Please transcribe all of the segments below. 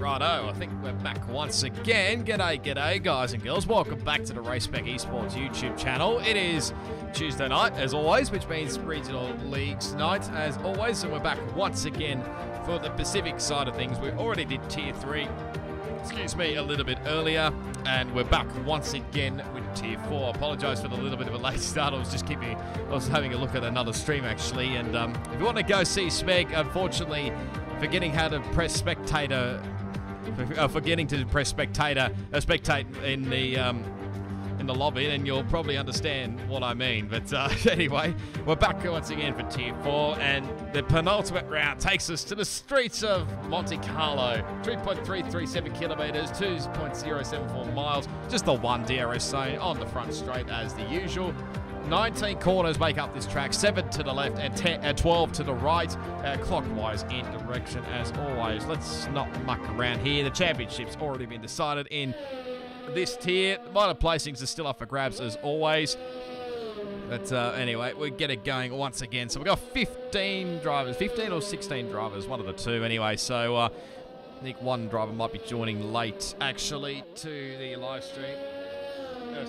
Righto, I think we're back once again. G'day, guys and girls. Welcome back to the Race Spec Esports YouTube channel. It is Tuesday night, as always, which means Regional Leagues night, as always. And we're back once again for the Pacific side of things. We already did Tier 3, a little bit earlier. And we're back once again with Tier 4. Apologise for the little bit of a late start. I was having a look at another stream, actually. And if you want to go see Spec, unfortunately, forgetting how to press spectator... forgetting to press spectate in the lobby, and you'll probably understand what I mean. But anyway, we're back once again for Tier 4, and the penultimate round takes us to the streets of Monte Carlo. 3.337 kilometres, 2.074 miles, just the one DRS zone on the front straight as the usual. 19 corners make up this track, 7 to the left and 12 to the right, clockwise in direction as always. Let's not muck around here. The championship's already been decided in this tier. Minor placings are still up for grabs as always. But anyway, we get it going once again. So we've got 15 drivers, 15 or 16 drivers, one of the two anyway. So I think one driver might be joining late actually to the live stream.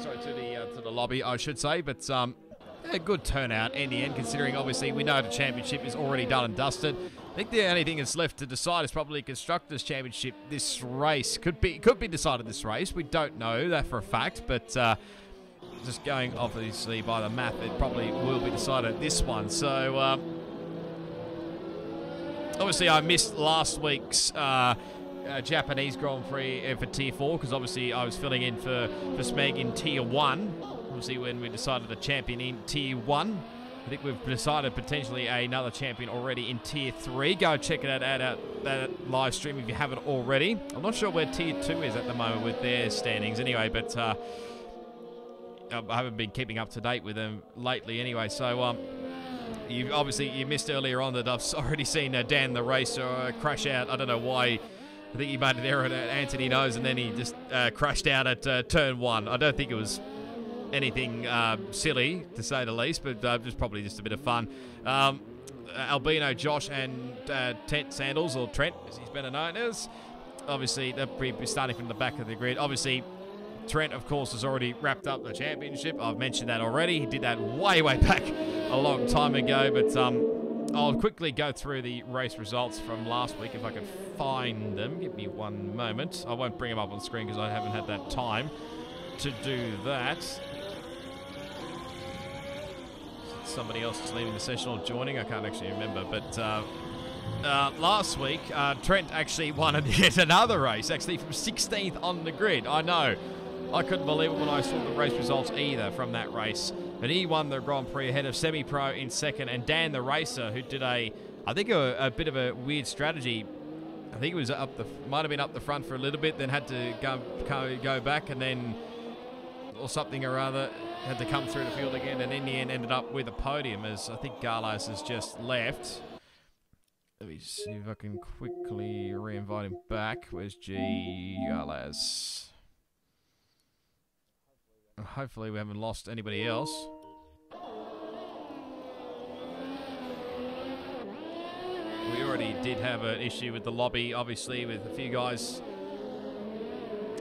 Sorry, to the lobby, I should say, but a good turnout in the end, considering obviously we know the championship is already done and dusted. I think the only thing that's left to decide is probably Constructors' Championship. This race could be decided this race. We don't know that for a fact, but just going obviously by the math, it probably will be decided this one. So obviously I missed last week's Japanese Grand Prix for Tier 4 because obviously I was filling in for Smeg in Tier 1. Obviously when we decided a champion in Tier 1. I think we've decided potentially another champion already in Tier 3. Go check it out at that live stream if you haven't already. I'm not sure where Tier 2 is at the moment with their standings anyway, but I haven't been keeping up to date with them lately anyway. So you missed earlier on that I've already seen Dan the Racer crash out. I don't know why. I think he made an error at Anthony Nose and then he just crashed out at turn 1. I don't think it was anything silly, to say the least, but just probably just a bit of fun. Albino Josh and Trent Sandals, or Trent as he's better known as, obviously they'll be starting from the back of the grid. Obviously Trent, of course, has already wrapped up the championship. I've mentioned that already. He did that way back a long time ago, but I'll quickly go through the race results from last week if I can find them. Give me one moment. I won't bring them up on screen because I haven't had that time to do that. Somebody else is leaving the session or joining. I can't actually remember. But last week, Trent actually won yet another race, actually from 16th on the grid. I know. I couldn't believe it when I saw the race results either from that race. But he won the Grand Prix ahead of Semi-Pro in second, and Dan the Racer, who did I think a bit of a weird strategy. I think it was might have been up the front for a little bit, then had to go back, and then or something or other, had to come through the field again, and in the end ended up with a podium, as I think Garlas has just left. Let me see if I can quickly re-invite him back. Where's G Garlas? Hopefully we haven't lost anybody else. We already did have an issue with the lobby, obviously, with a few guys.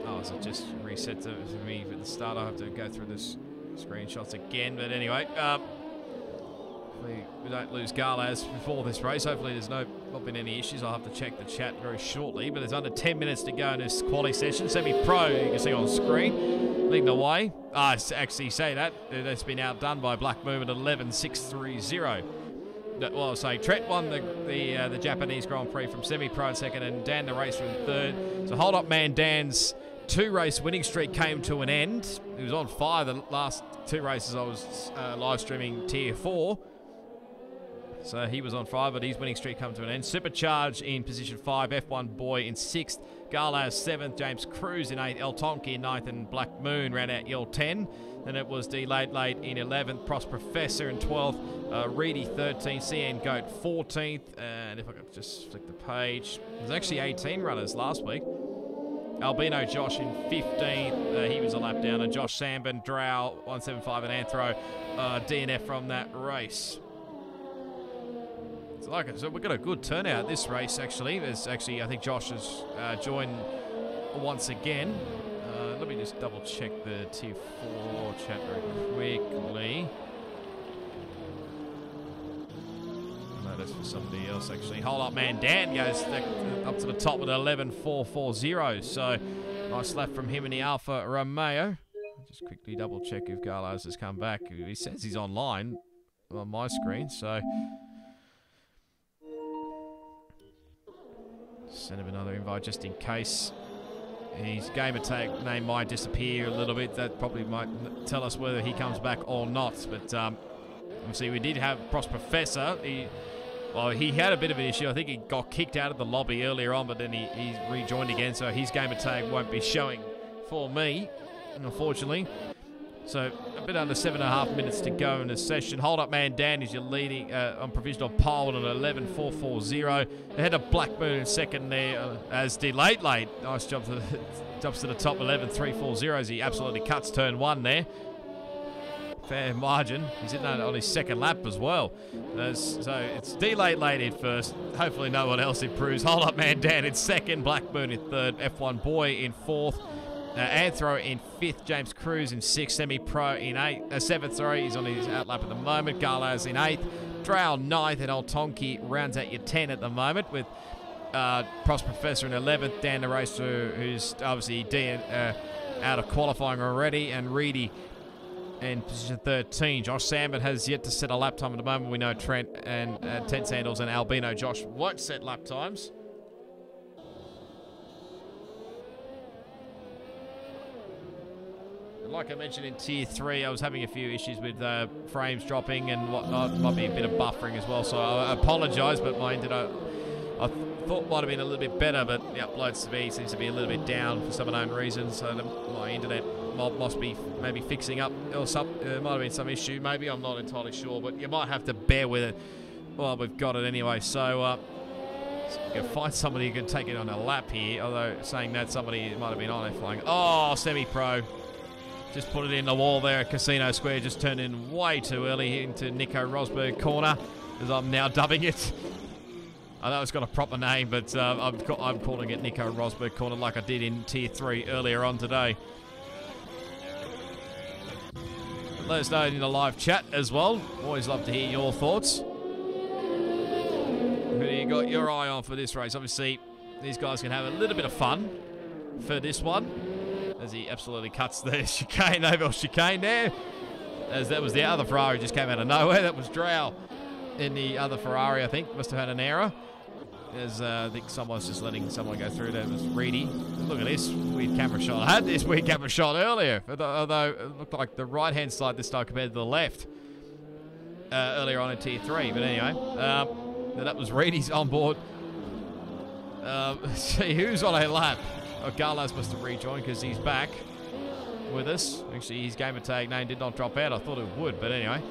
Oh, so it just reset to me at the start. I have to go through this screenshots again. But anyway, we don't lose Garlas before this race. Hopefully there's not been any issues. I'll have to check the chat very shortly. But there's under 10 minutes to go in this quality session. Semi-Pro, you can see on screen, leading the way. I actually say that. That's been outdone by Black Moon at 11.630. Well, I was saying Trent won the Japanese Grand Prix from Semi-Pro in second, and Dan the Racer in third. So hold up, man. Dan's 2-race winning streak came to an end. He was on fire the last 2 races I was live streaming Tier 4. So he was on fire, but his winning streak come to an end. Supercharge in position 5, F1 Boy in 6th, Garlas 7th, James Cruz in 8th, El Tonki in 9th, and Black Moon ran out L10. Then it was D Late in 11th, Prost Professor in 12th, Reedy 13th, CN Goat 14th, and if I could just flick the page, there's actually 18 runners last week. Albino Josh in 15th, he was a lap down, and Josh Sambin, Drow 175, and Anthro DNF from that race. So we've got a good turnout this race, actually. There's actually, I think Josh has joined once again. Let me just double check the Tier 4 chat very quickly. No, that's for somebody else, actually. Hold up, man. Dan goes up to the top with 11.440. So nice lap from him in the Alfa Romeo. Just quickly double check if Garlas has come back. He says he's online on my screen, so send him another invite just in case. His gamer tag name might disappear a little bit. That probably might tell us whether he comes back or not. But obviously we did have Prost Professor. He had a bit of an issue. I think he got kicked out of the lobby earlier on, but then he rejoined again. So his gamer tag won't be showing for me, unfortunately. So a bit under 7.5 minutes to go in the session. Hold up, man. Dan is your leading on provisional pole at an 11.440. Ahead of Blackburn in second there, as did Late. Nice job jumps to the top 11.340 as he absolutely cuts turn 1 there. Fair margin. He's in on his second lap as well. So it's Late in first. Hopefully no one else improves. Hold up, man. Dan in second. Blackburn in third. F1 Boy in fourth. Anthro in 5th, James Cruz in 6th, Semi-Pro in 7th, he's on his outlap at the moment, Garlas in 8th, Drow 9th, and Old Tonki rounds out your 10 at the moment with Prost Professor in 11th, Dan the Racer, who's obviously out of qualifying already, and Reedy in position 13. Josh Sandman has yet to set a lap time at the moment. We know Trent and Ted Sandals and Albino Josh won't set lap times. Like I mentioned in Tier 3, I was having a few issues with frames dropping and whatnot. Might be a bit of buffering as well, so I apologise, but my internet I thought might have been a little bit better, but the upload speed seems to be a little bit down for some unknown reasons, so my internet must be maybe fixing up, or there might have been some issue, maybe, I'm not entirely sure, but you might have to bear with it. Well, we've got it anyway, so you can find somebody who can take it on a lap here, although saying that somebody might have been on it flying. Oh, Semi-Pro. Just put it in the wall there at Casino Square. Just turned in way too early into Nico Rosberg corner, as I'm now dubbing it. I know it's got a proper name, but I'm calling it Nico Rosberg corner like I did in Tier 3 earlier on today. Let us know in the live chat as well. Always love to hear your thoughts. Who do you got your eye on for this race? Obviously, these guys can have a little bit of fun for this one, as he absolutely cuts the chicane, Oval chicane there. As that was the other Ferrari just came out of nowhere. That was Drow in the other Ferrari, I think. Must have had an error. As I think someone's just letting someone go through. That was Reedy. Look at this weird camera shot. I had this weird camera shot earlier, although it looked like the right-hand side this time compared to the left earlier on in Tier 3. But anyway, that was Reedy's on board. See who's on a lap. Oh, Garlas must have rejoined because he's back with us. Actually, his gamer tag name did not drop out. I thought it would, but anyway.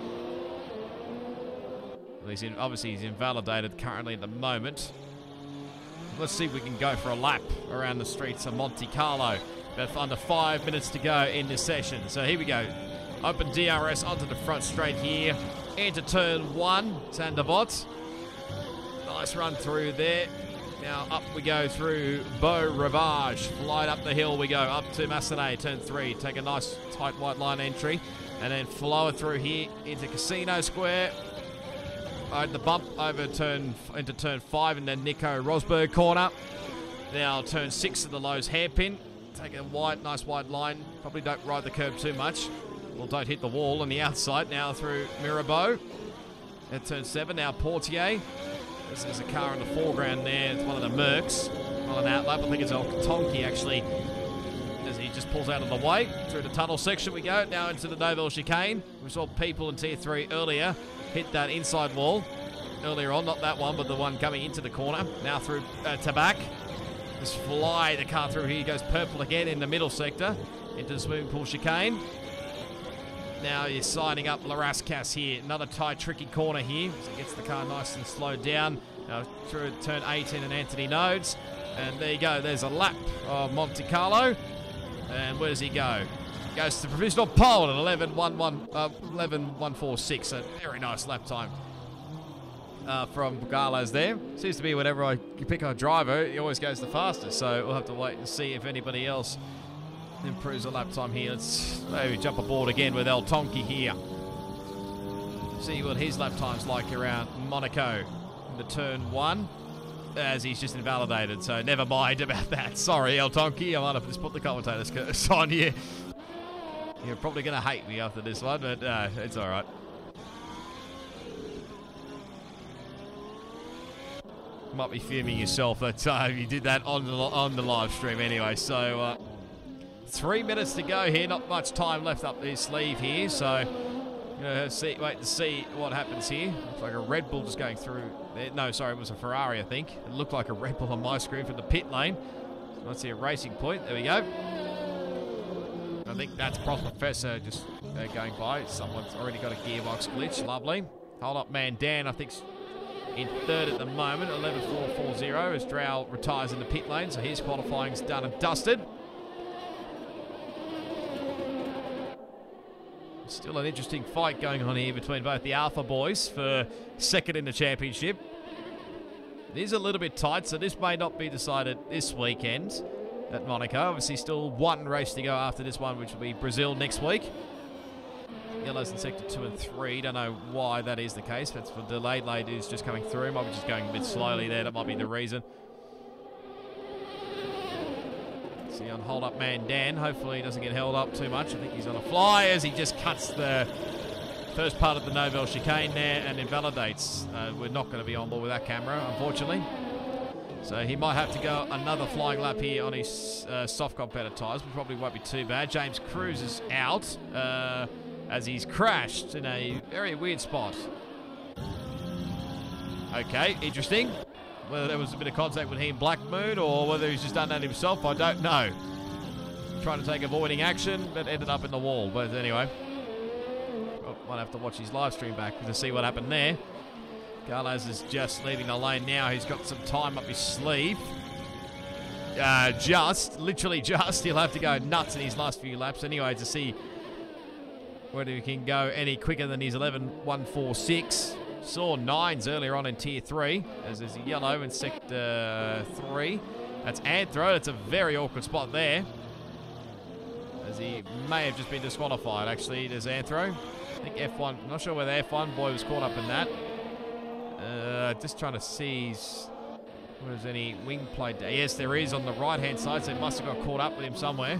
Obviously, he's invalidated currently at the moment. Let's see if we can go for a lap around the streets of Monte Carlo. About under 5 minutes to go in this session. So here we go. Open DRS onto the front straight here. Into turn 1. Sandavot. Nice run through there. Now up we go through Beau Rivage. Flight up the hill we go. Up to Massenet, turn 3. Take a nice tight white line entry. And then flow it through here into Casino Square. The bump over into turn 5 and then Nico Rosberg corner. Now turn 6 of the Lowe's hairpin. Take a nice wide line. Probably don't ride the curb too much. Well, don't hit the wall on the outside. Now through Mirabeau. At turn 7, now Portier. There's a car in the foreground there. It's one of the Mercs on an outlap. I think it's Tonki actually, as he just pulls out of the way. Through the tunnel section we go. Now into the Novel chicane. We saw people in Tier 3 earlier hit that inside wall earlier on. Not that one, but the one coming into the corner. Now through Tabac. Just fly the car through here. He goes purple again in the middle sector into the swimming pool chicane. Now you're signing up Larascas here. Another tight, tricky corner here. So he gets the car nice and slowed down. Now through turn 18 and Anthony Nodes. And there you go. There's a lap of Monte Carlo. And where does he go? He goes to the provisional pole at 11.146. A very nice lap time from Galaz there. Seems to be whenever you pick a driver, he always goes the fastest. So we'll have to wait and see if anybody else improves the lap time here. Let's maybe jump aboard again with El Tonki here. See what his lap time's like around Monaco in the turn 1, as he's just invalidated. So never mind about that. Sorry, El Tonki. I might have just put the commentator's curse on you. You're probably going to hate me after this one, but it's all right. Might be fuming yourself that you did that on the live stream anyway. So 3 minutes to go here. Not much time left up his sleeve here. So wait to see what happens here. Looks like a Red Bull just going through there. No, sorry, it was a Ferrari, I think. It looked like a Red Bull on my screen from the pit lane. So let's see a racing point. There we go. I think that's Professor just going by. Someone's already got a gearbox glitch. Lovely. Hold up, man. Dan, I think, in third at the moment. 11.440 as Drow retires in the pit lane. So his qualifying's done and dusted. Still an interesting fight going on here between both the Alpha boys for second in the championship. It is a little bit tight, so this may not be decided this weekend at Monaco. Obviously still one race to go after this one, which will be Brazil next week. Yellows in sector 2 and 3. Don't know why that is the case. That's for delayed ladies just coming through. Might be just going a bit slowly there. That might be the reason. See on hold up man Dan. Hopefully he doesn't get held up too much. I think he's on a fly as he just cuts the first part of the Novel chicane there and invalidates. We're not going to be on board with that camera, unfortunately. So he might have to go another flying lap here on his soft competitor tyres, which probably won't be too bad. James Cruz is out as he's crashed in a very weird spot. Okay, interesting. Whether there was a bit of contact with him, Black Moon, or whether he's just done that himself, I don't know. Trying to take avoiding action, but ended up in the wall. But anyway, might have to watch his live stream back to see what happened there. Carlos is just leaving the lane now. He's got some time up his sleeve. Literally just. He'll have to go nuts in his last few laps anyway to see whether he can go any quicker than his 11.146. Saw 9s earlier on in Tier 3, as there's a yellow in Sector 3. That's Anthro. It's a very awkward spot there, as he may have just been disqualified, actually. There's Anthro. I think F1, I'm not sure whether F1 boy was caught up in that. Just trying to see whether there's any wing plate. Yes, there is on the right-hand side, so it must have got caught up with him somewhere.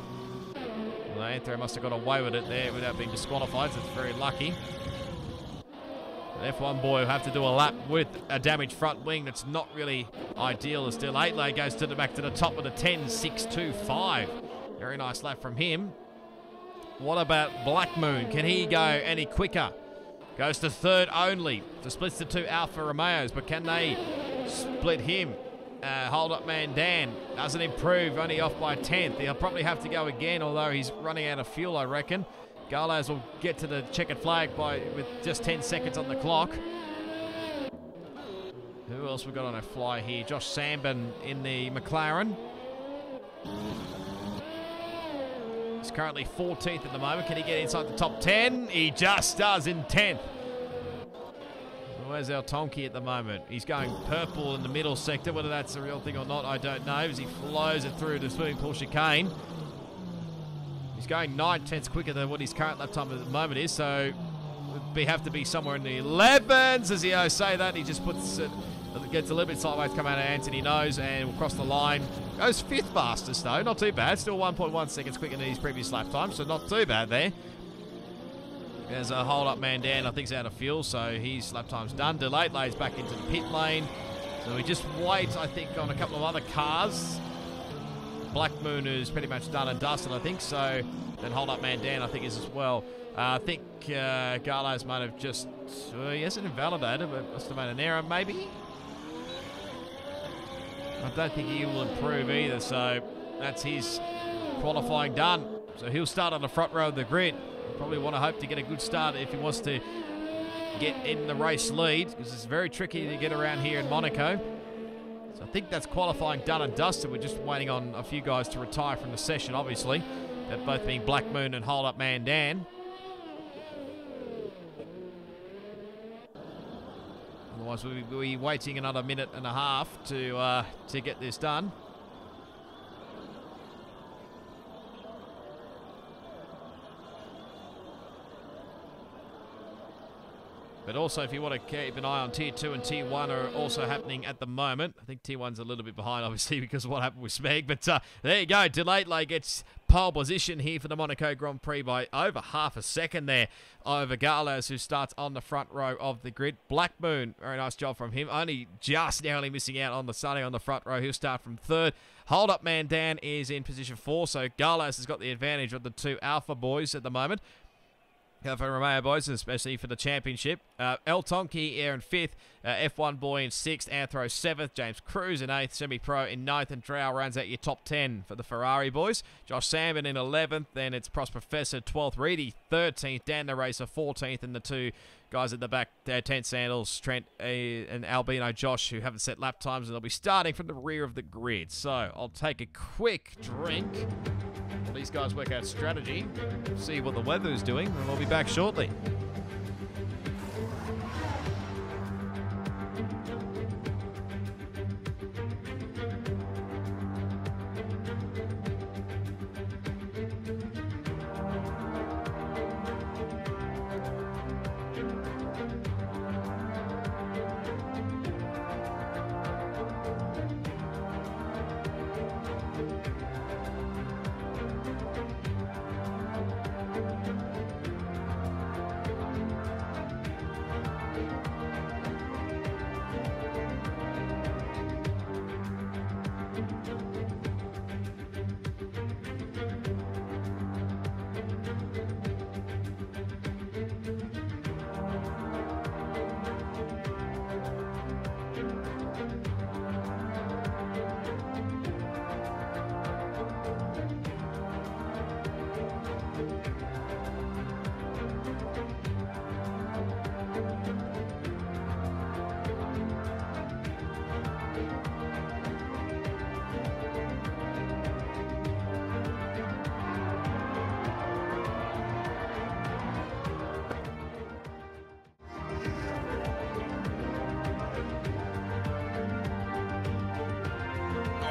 Well, Anthro must have got away with it there without being disqualified, so it's very lucky. F1 boy will have to do a lap with a damaged front wing. That's not really ideal. As still 8 lane goes back to the top with a 10.625. Very nice lap from him. What about Black Moon? Can he go any quicker? Goes to third only. So splits the two Alfa Romeos, but can they split him? Hold up man Dan doesn't improve, only off by 10th. He'll probably have to go again, although he's running out of fuel, I reckon. Galaz will get to the checkered flag with just 10 seconds on the clock. Who else we got on a fly here? Josh Sambin in the McLaren. He's currently 14th at the moment. Can he get inside the top 10? He just does in 10th. Where's our Tonki at the moment? He's going purple in the middle sector. Whether that's a real thing or not, I don't know, as he flows it through the swimming pool chicane. He's going 9/10 quicker than what his current lap time at the moment is, so we have to be somewhere in the 11s. As you say that, he just puts it, gets a little bit sideways, come out of Anthony Nose, and will cross the line. Goes 5th fastest though, not too bad. Still 1.1 seconds quicker than his previous lap time, so not too bad there. There's a hold up man Dan, I think he's out of fuel, so his lap time's done. Delayed lays back into the pit lane. So we just wait, I think, on a couple of other cars. Black Moon is pretty much done and dusted, I think, so then hold up man Dan, I think, is as well. I think Garlo's might have just, he hasn't invalidated, but must have made an error, maybe? I don't think he will improve either, so that's his qualifying done. So he'll start on the front row of the grid. Probably want to hope to get a good start if he wants to get in the race lead, because it's very tricky to get around here in Monaco. So I think that's qualifying done and dusted. We're just waiting on a few guys to retire from the session, obviously. That both being Black Moon and Hold Up Man Dan. Otherwise, we'll be waiting another minute and a half to get this done. But also, if you want to keep an eye on Tier 2 and Tier 1 are also happening at the moment. I think Tier 1's a little bit behind, obviously, because of what happened with Smeg. But there you go. Delate gets pole position here for the Monaco Grand Prix by over half a second there over Garlas, who starts on the front row of the grid. Black Moon, very nice job from him. Only just narrowly missing out on the Sunny on the front row. He'll start from third. Hold Up Man Dan is in position 4, so Garlas has got the advantage of the two Alpha boys at the moment. For Romeo boys, especially for the championship. El Tonki here in 5th, F1 boy in 6th, Anthro 7th, James Cruz in 8th, Semi-Pro in 9th, and Drow rounds out your top 10 for the Ferrari boys. Josh Salmon in 11th, then it's Prost Professor 12th, Reedy 13th, Dan the Racer 14th, and the two guys at the back, 10th Sandals, Trent and Albino Josh, who haven't set lap times, and they'll be starting from the rear of the grid. So I'll take a quick drink. These guys work out strategy, see what the weather is doing, and we'll be back shortly.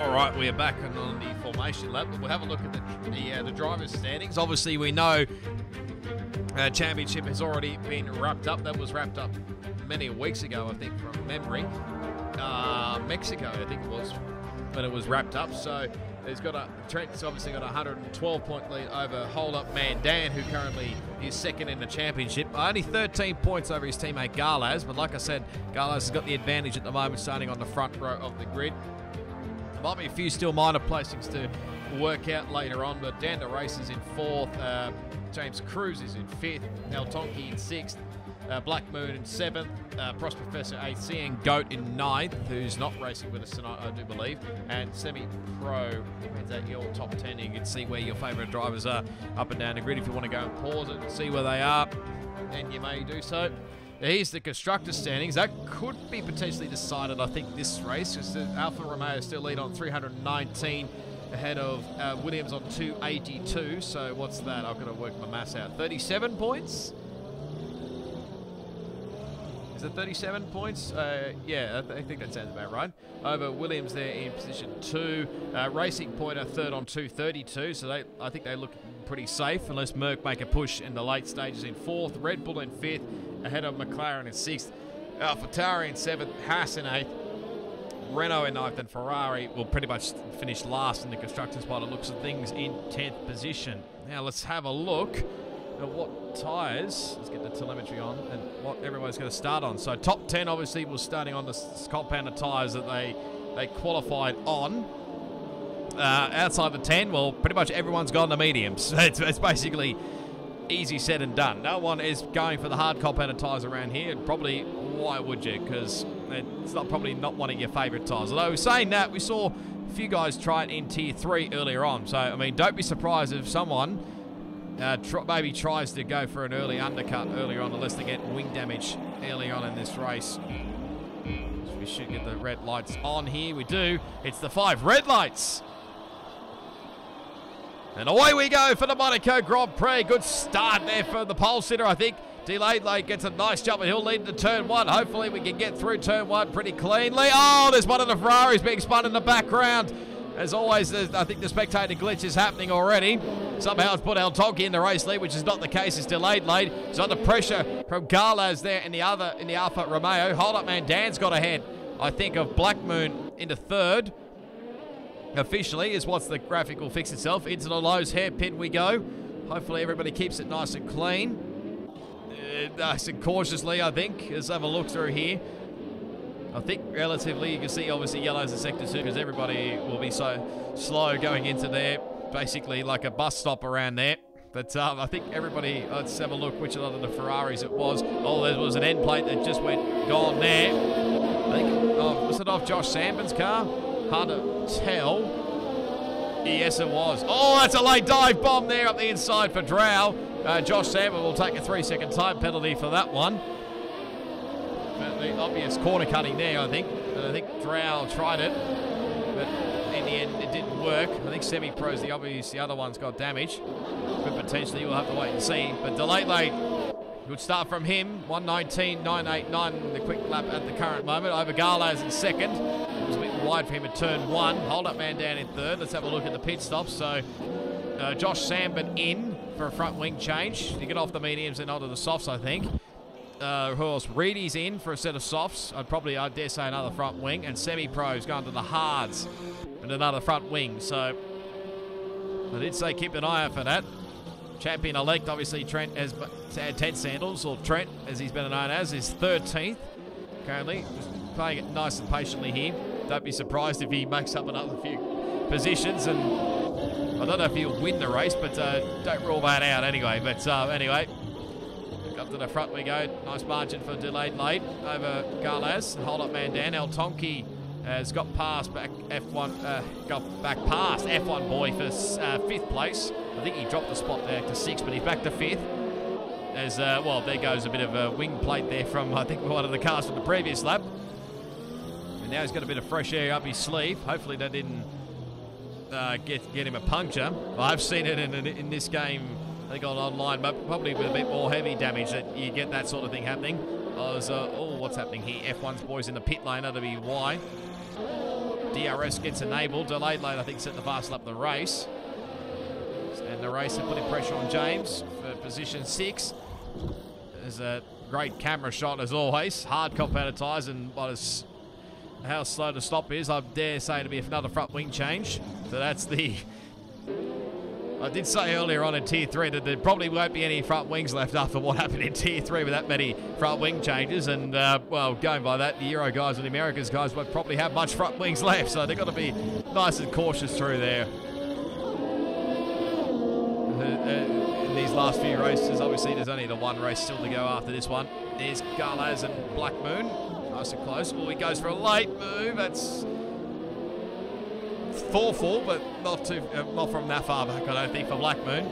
All right, we are back on the formation lap. We'll have a look at the drivers' standings. Obviously, we know championship has already been wrapped up. That was wrapped up many weeks ago, I think, from memory. Mexico, I think it was, but it was wrapped up. So Trent's obviously got a 112-point lead over Hold Up Man Dan, who currently is second in the championship. Only 13 points over his teammate Garlas, but like I said, Garlas has got the advantage at the moment, starting on the front row of the grid. There might be a few still minor placings to work out later on, but Dan the Race is in 4th, James Cruz is in 5th, El Tonki in 6th, Black Moon in 7th, Prost Professor 8th, CN Goat in 9th, who's not racing with us tonight, I do believe, and Semi-Pro ends at your top 10. You can see where your favourite drivers are up and down the grid. If you want to go and pause it and see where they are, then you may do so. Here's the constructor standings. That could be potentially decided, I think, this race, because Alfa Romeo still lead on 319 ahead of Williams on 282. So what's that? I've got to work my maths out. 37 points? Is it 37 points? Yeah, I think that sounds about right. Over Williams there in position 2. Racing Point are third on 232, so I think they look pretty safe unless Merck make a push in the late stages in 4th. Red Bull in 5th, ahead of McLaren in 6th. AlphaTauri in 7th, Haas in 8th. Renault in 9th, and Ferrari will pretty much finish last in the constructors by the looks of things in 10th position. Now let's have a look at what tyres, let's get the telemetry on, and what everyone's going to start on. So top 10 obviously was starting on the compounded tyres that they qualified on. Outside the 10, well, pretty much everyone's gone to mediums. It's basically easy said and done. No one is going for the hard compounded tyres around here, and probably why would you? Because it's probably not one of your favourite tyres. Although saying that, we saw a few guys try it in Tier 3 earlier on. So, I mean, don't be surprised if someone maybe tries to go for an early undercut earlier on, unless they get wing damage early on in this race. So we should get the red lights on here. We do. It's the 5 red lights. And away we go for the Monaco Grand Prix. Good start there for the pole sitter, I think. Delayed Late gets a nice jump, and he'll lead to turn 1. Hopefully we can get through turn 1 pretty cleanly. Oh, there's one of the Ferraris being spun in the background. As always, I think the spectator glitch is happening already. Somehow it's put El Tonki in the race lead, which is not the case. It's Delayed Late. He's under pressure from Garlaz there in the Alfa Romeo. Hold Up Man Dan's got ahead, I think, of Black Moon into third. Officially is once the graphic will fix itself. Into the Lowe's hairpin we go. Hopefully everybody keeps it nice and clean. Nice and cautiously, I think. Let's have a look through here. I think relatively, you can see obviously yellow's in sector 2 because everybody will be so slow going into there. Basically like a bus stop around there. But I think everybody, let's have a look which of the Ferraris it was. Oh, there was an end plate that just gone there. I think, was it off Josh Sandman's car? Hard to tell. Yes, it was. Oh, that's a late dive bomb there up the inside for Drow. Josh Sandman will take a 3-second time penalty for that one. The obvious corner cutting there, I think. And I think Drow tried it, but in the end it didn't work. I think Semi-Pro's the obvious, the other one's got damage. But potentially we'll have to wait and see. But Delayed Late, good start from him. 1:19.989, the quick lap at the current moment. Over Garlaz in second. It was a bit wide for him at turn 1. Hold Up Man down in third. Let's have a look at the pit stops. So Josh Sandman in for a front wing change. To get off the mediums and onto the softs, I think. Who else? Reedy's in for a set of softs. I dare say another front wing. And Semi-Pro's going to the hards and another front wing. So I did say keep an eye out for that. Champion-elect, obviously, Trent has Ted Sandals, or Trent, as he's been known as, is 13th currently. Just playing it nice and patiently here. Don't be surprised if he makes up another few positions. And I don't know if he'll win the race, but don't rule that out anyway. But anyway. Up to the front we go. Nice margin for Delayed Late over Garlaz. Hold Up Man Dan. El Tonki has got past back past F1 boy for 5th place. I think he dropped the spot there to 6th, but he's back to 5th. As well, there goes a bit of a wing plate there from I think one of the cars from the previous lap. And now he's got a bit of fresh air up his sleeve. Hopefully that didn't get him a puncture. I've seen it in this game. They got online, but probably with a bit more heavy damage that you get that sort of thing happening. Oh, what's happening here? F1's boys in the pit lane, that'll be why. DRS gets enabled. Delayed Late, I think, set the fast lap of the race. And the race are putting pressure on James for position 6. There's a great camera shot as always. Hard cop out of tyres, and how slow the stop is, I dare say to be another front wing change. So that's the... I did say earlier on in Tier 3 that there probably won't be any front wings left after what happened in Tier 3 with that many front wing changes. And, well, going by that, the Euro guys and the Americas guys won't probably have much front wings left. So they've got to be nice and cautious through there. In these last few races, obviously there's only the one race still to go after this one. There's Garlaz and Black Moon. Nice and close. Oh, he goes for a late move. That's... thoughtful, but not from that far back, I don't think, for Black Moon.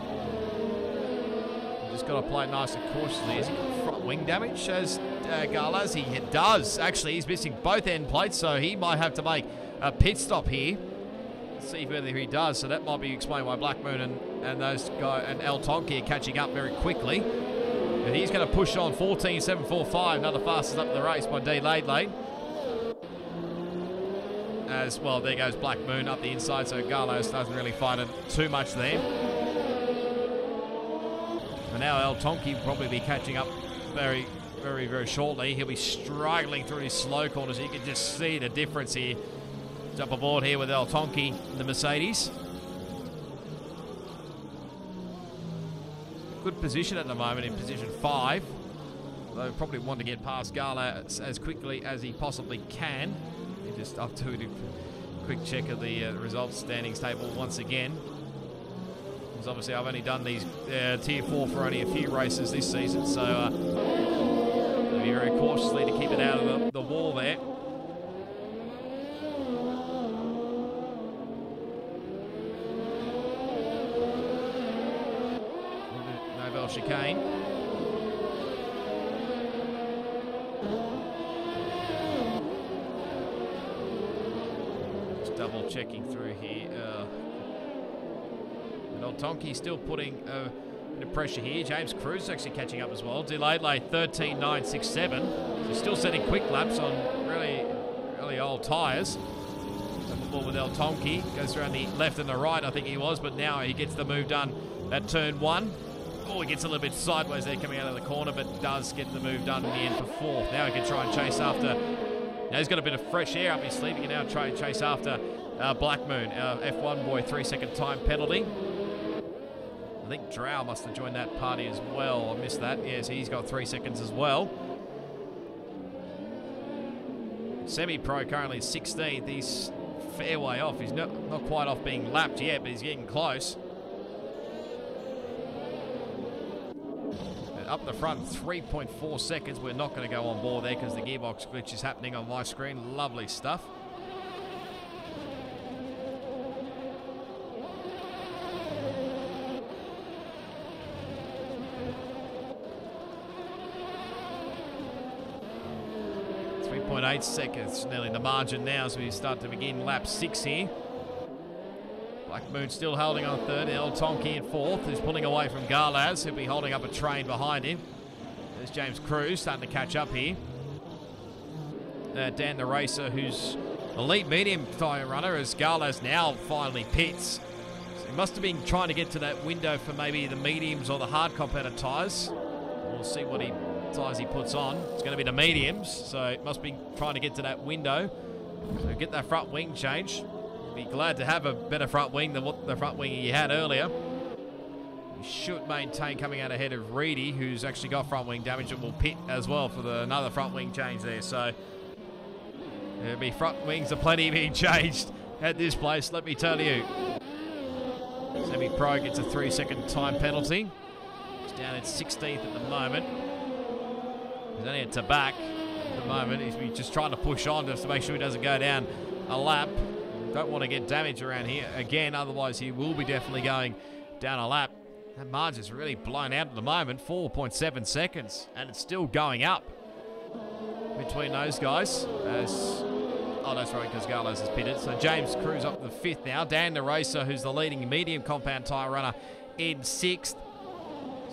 Just got to play nice and cautiously. Has he got front wing damage as Garlaz? He does. Actually, he's missing both end plates, so he might have to make a pit stop here. Let's see whether he does. So that might be explained why Black Moon and those guys and El Tonki are catching up very quickly. But he's going to push on 14.745, another fastest up the race by Delayed Late. As well, there goes Black Moon up the inside, so Garlaz doesn't really fight it too much there. And now El Tonki will probably be catching up very, very, very shortly. He'll be struggling through his slow corners. You can just see the difference here. Jump aboard here with El Tonki in the Mercedes. Good position at the moment, in position 5. Though probably want to get past Garlaz as quickly as he possibly can. Just up to a quick check of the results standings table once again. Because obviously I've only done these Tier 4 for only a few races this season, so I'll be very cautiously to keep it out of the wall there. Novel chicane. Double checking through here. And El Tonki still putting Bit of pressure here. James Cruz actually catching up as well. Delayed late 13.967. So still setting quick laps on really old tyres. Ball with El Tonki. Goes around the left and the right, I think he was, but now he gets the move done at turn 1. Oh, he gets a little bit sideways there coming out of the corner, but does get the move done in the end for 4th. Now he can try and chase after. Now he's got a bit of fresh air up his sleeve. He can now try and chase after Black Moon, F1 boy, 3-second time penalty. I think Drow must have joined that party as well. I missed that. Yes, he's got 3 seconds as well. Semi-pro currently 16th. He's fair way off. He's not quite off being lapped yet, but he's getting close. Up the front, 3.4 seconds. We're not going to go on board there because the gearbox glitch is happening on my screen. Lovely stuff. .8 seconds, nearly the margin now as we start to begin lap 6 here. Black Moon still holding on 3rd. El Tonki in 4th, who's pulling away from Garlaz, who'll be holding up a train behind him. There's James Cruz starting to catch up here. Dan the Racer, who's elite medium tyre runner, as Garlaz now finally pits. So he must have been trying to get to that window for maybe the mediums or the hard competitor tyres. We'll see what tyres he puts on. It's going to be the mediums, so it must be trying to get to that window. So get that front wing change. Be glad to have a better front wing than what the front wing he had earlier. He should maintain coming out ahead of Reedy, who's actually got front wing damage and will pit as well for another front wing change there. So there'll be front wings aplenty being changed at this place, let me tell you. Semi-pro gets a 3-second time penalty. He's down at 16th at the moment. He's only at Tabac at the moment. He's just trying to push on just to make sure he doesn't go down a lap. Don't want to get damage around here again, otherwise he will be definitely going down a lap. That margin's really blown out at the moment, 4.7 seconds, and it's still going up between those guys. Oh, that's right, because Garlos has pitted. So James Cruz up to 5th now. Dan the Racer, who's the leading medium compound tyre runner, in 6th.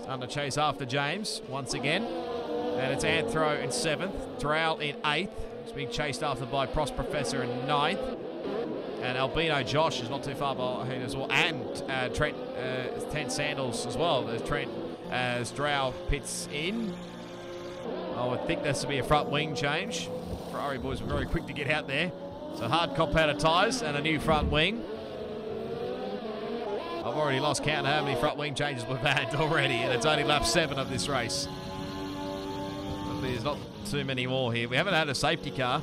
Starting to chase after James once again. And it's Anthro in 7th. Drow in 8th. He's being chased after by Prost Professor in 9th. And Albino Josh is not too far behind as well. And Trent Sandals as well. There's Trent as Drow pits in. I would think this would be a front wing change. Ferrari boys were very quick to get out there. So hard compounder tyres and a new front wing. I've already lost count of how many front wing changes we've had already, and it's only lap 7 of this race. But there's not too many more here. We haven't had a safety car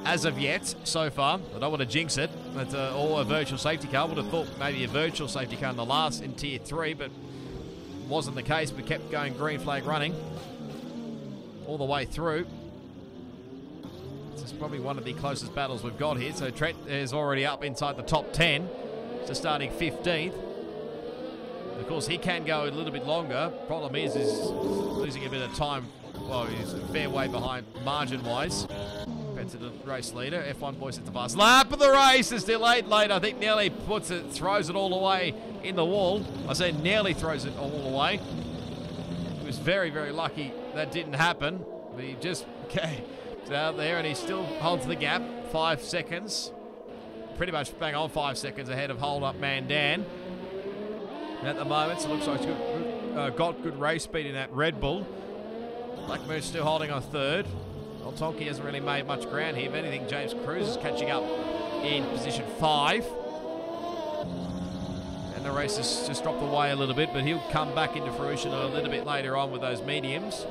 as of yet so far. I don't want to jinx it. It's all a virtual safety car. Would have thought maybe a virtual safety car in Tier 3, but wasn't the case. We kept going green flag running all the way through. This is probably one of the closest battles we've got here. So Trent is already up inside the top 10. So starting 15th. Of course, he can go a little bit longer. Problem is losing a bit of time. Well, he's a fair way behind margin-wise. Compared to the race leader. F1 boys at the last lap of the race is delayed late. I think nearly throws it all away in the wall. I said nearly throws it all away. He was very, very lucky that didn't happen. But he just is out there and he still holds the gap. 5 seconds. Pretty much bang on 5 seconds ahead of hold-up man Dan. At the moment, so it looks like he's got good race speed in that Red Bull. Black Moon's still holding on 3rd. Well, Tonki hasn't really made much ground here. If anything, James Cruz is catching up in position 5. And the race has just dropped away a little bit, but he'll come back into fruition a little bit later on with those mediums.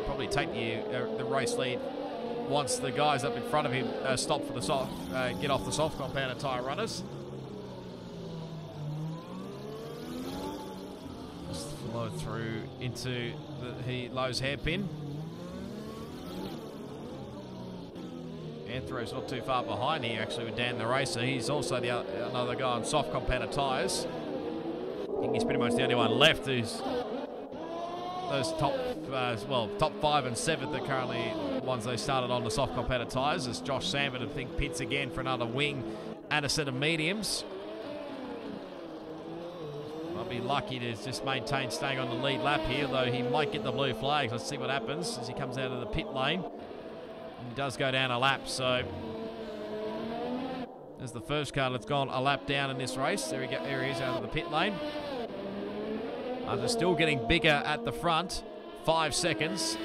Probably take the race lead once the guys up in front of him stop for the soft, get off the soft compounder tyre runners. Just flow through into the Lowe's hairpin. Anthro's not too far behind here actually with Dan the Racer. He's also another guy on soft compounder tyres. I think he's pretty much the only one left who's those top 5 and 7th are currently the ones they started on the soft compounder tyres. As Josh Sandford, I think, pits again for another wing and a set of mediums. be lucky to just maintain staying on the lead lap here, though he might get the blue flags. Let's see what happens as he comes out of the pit lane. And he does go down a lap, so there's the first car that's gone a lap down in this race. There he is out of the pit lane. They're still getting bigger at the front. 5 seconds.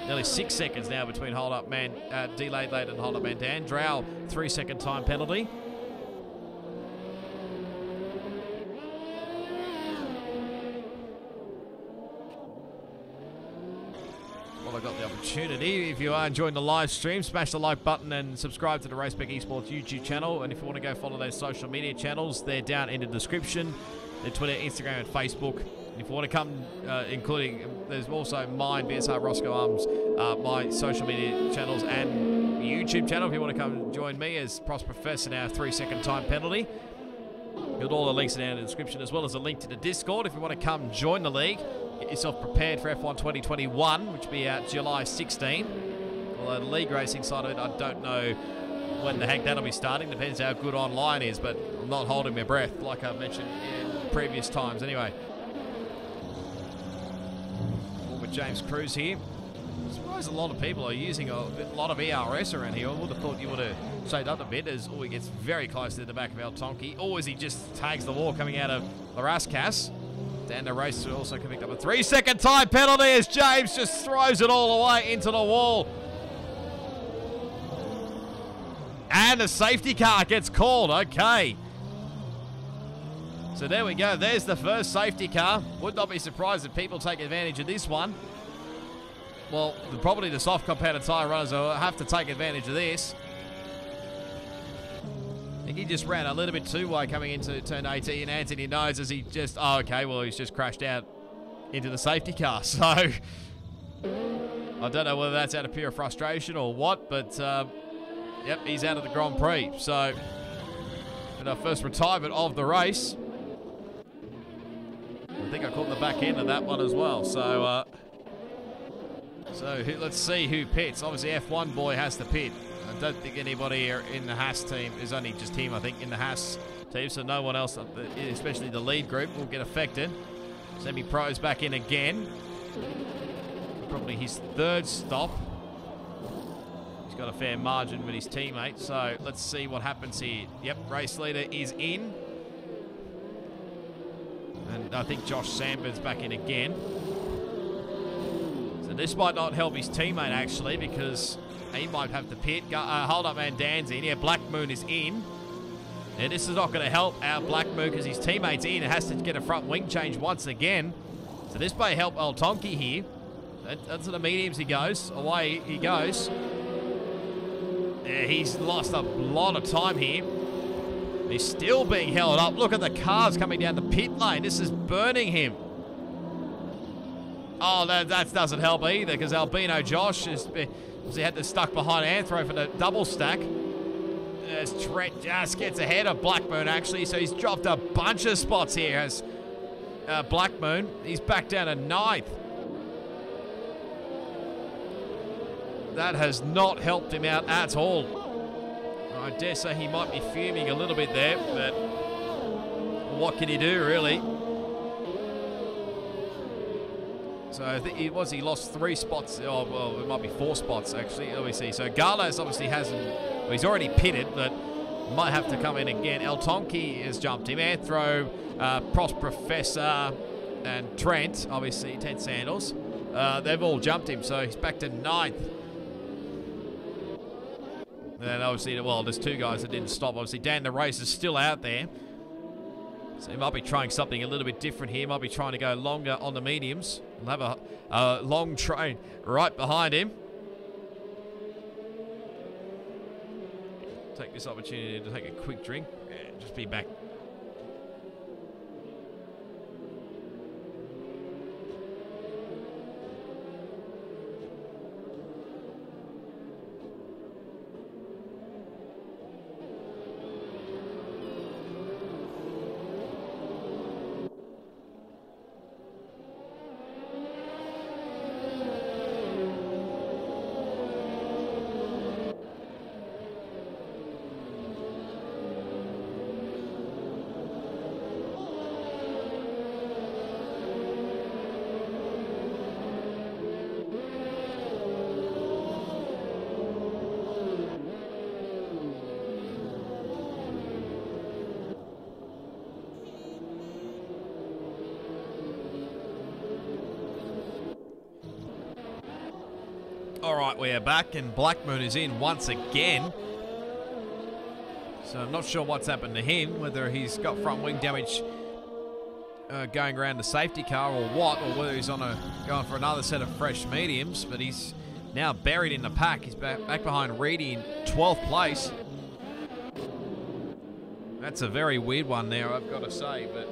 Nearly 6 seconds now between hold-up man, delayed late and hold-up man Dan. Drow, 3-second time penalty. Well, I got the opportunity. If you are enjoying the live stream, smash the like button and subscribe to the Race Spec Esports YouTube channel. And if you want to go follow those social media channels, they're down in the description. They're Twitter, Instagram, and Facebook. If you want to come, including, there's also mine, BSR Roscoe Arms, my social media channels and YouTube channel. If you want to come join me as Pros Professor in our 3-second time penalty. Got all the links down in the description, as well as a link to the Discord. If you want to come join the league, get yourself prepared for F1 2021, which will be out July 16. Although the league racing side of it, I don't know when the heck that'll be starting. Depends how good online is, but I'm not holding my breath like I've mentioned in previous times anyway. James Cruz here. I suppose a lot of people are using a lot of ERS around here. I would have thought you would have shaded up a bit as he gets very close to the back of El Tonki. Or as he just tags the wall coming out of Larascas. Dan the race also picked up a 3-second time penalty as James just throws it all away into the wall. And a safety car gets called. Okay. So there we go. There's the first safety car. Would not be surprised if people take advantage of this one. Well, probably the soft compounded tyre runners will have to take advantage of this. I think he just ran a little bit too wide coming into turn 18. Anthony knows as he just... Oh, okay. Well, he's just crashed out into the safety car. So I don't know whether that's out of pure frustration or what. But, yep, he's out of the Grand Prix. So, in our first retirement of the race... I think I caught the back end of that one as well. So, let's see who pits. Obviously, F1 boy has to pit. I don't think anybody in the Haas team, there's only just him, I think, in the Haas team. So no one else, especially the lead group, will get affected. Semi-pro's back in again. Probably his third stop. He's got a fair margin with his teammate. So let's see what happens here. Yep, race leader is in. And I think Josh Sandberg's back in again. So this might not help his teammate, actually, because he might have to pit. Hold up, man, Dan's in. Yeah, Black Moon is in. And this is not going to help our Black Moon because his teammate's in and has to get a front wing change once again. So this may help El Tonki here. That's the mediums he goes. Away he goes. Yeah, he's lost a lot of time here. He's still being held up. Look at the cars coming down the pit lane. This is burning him. Oh, that doesn't help either because Albino Josh he had to stuck behind Anthro for the double stack. As Trent just gets ahead of Black Moon, actually. So he's dropped a bunch of spots here as Black Moon. He's back down to 9th. That has not helped him out at all. I dare say he might be fuming a little bit there, but what can he do, really? So I think he lost 3 spots. Oh, well, it might be 4 spots, actually. Let me see. So Garlos obviously hasn't... Well, he's already pitted, but might have to come in again. El Tonki has jumped him. Anthro, Pros Professor, and Trent, obviously, Ted Sandals. They've all jumped him, so he's back to 9th. And obviously, well, there's 2 guys that didn't stop. Obviously, Dan the Race is still out there. So he might be trying something a little bit different here. He might be trying to go longer on the mediums. He'll have a long train right behind him. Take this opportunity to take a quick drink and just be back. All right, we are back, and Black Moon is in once again. So I'm not sure what's happened to him, whether he's got front wing damage going around the safety car or what, or whether he's going for another set of fresh mediums, but he's now buried in the pack. He's back behind Reedy in 12th place. That's a very weird one there, I've got to say, but...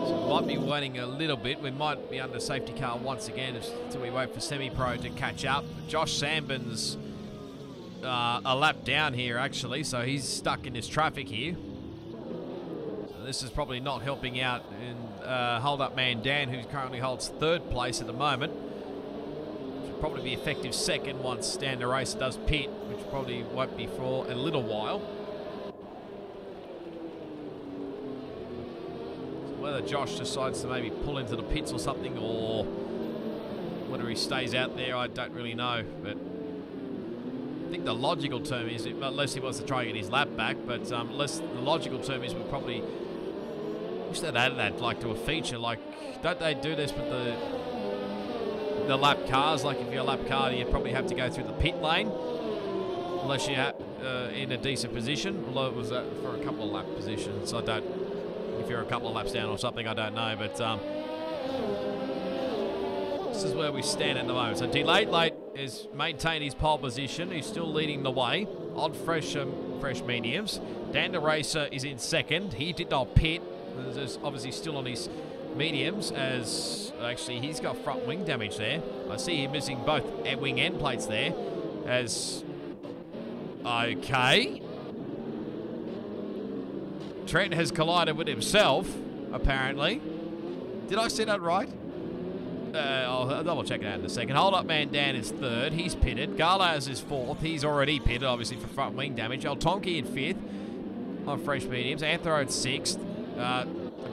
So we might be waiting a little bit. We might be under safety car once again until we wait for Semi-Pro to catch up. Josh Sambin's a lap down here, actually, so he's stuck in this traffic here. So this is probably not helping out in hold-up man Dan, who currently holds 3rd place at the moment. Which will probably be effective 2nd once Dan the Racer does pit, which probably won't be for a little while. So whether Josh decides to maybe pull into the pits or something, or whether he stays out there, I don't really know, but I think the logical term is, unless he wants to try and get his lap back, but the logical term is we'll probably wish they'd added that like to a feature. Like, don't they do this with the lap cars? Like, if you're a lap car, you probably have to go through the pit lane unless you're in a decent position. Although it was for a couple of lap positions. I don't. If you're a couple of laps down or something, I don't know. But this is where we stand at the moment. So Delayed Late has maintained his pole position. He's still leading the way on fresh mediums. Dan the Racer is in 2nd. He did not pit. He's obviously still on his mediums, as actually he's got front wing damage there. I see him missing both wing end plates there. As okay, Trent has collided with himself, apparently. Did I see that right? I'll double check it out in a second. Hold Up Man Dan is 3rd. He's pitted. Garlaz is 4th. He's already pitted, obviously, for front wing damage. El Tonki in 5th on fresh mediums. Anthro 6th.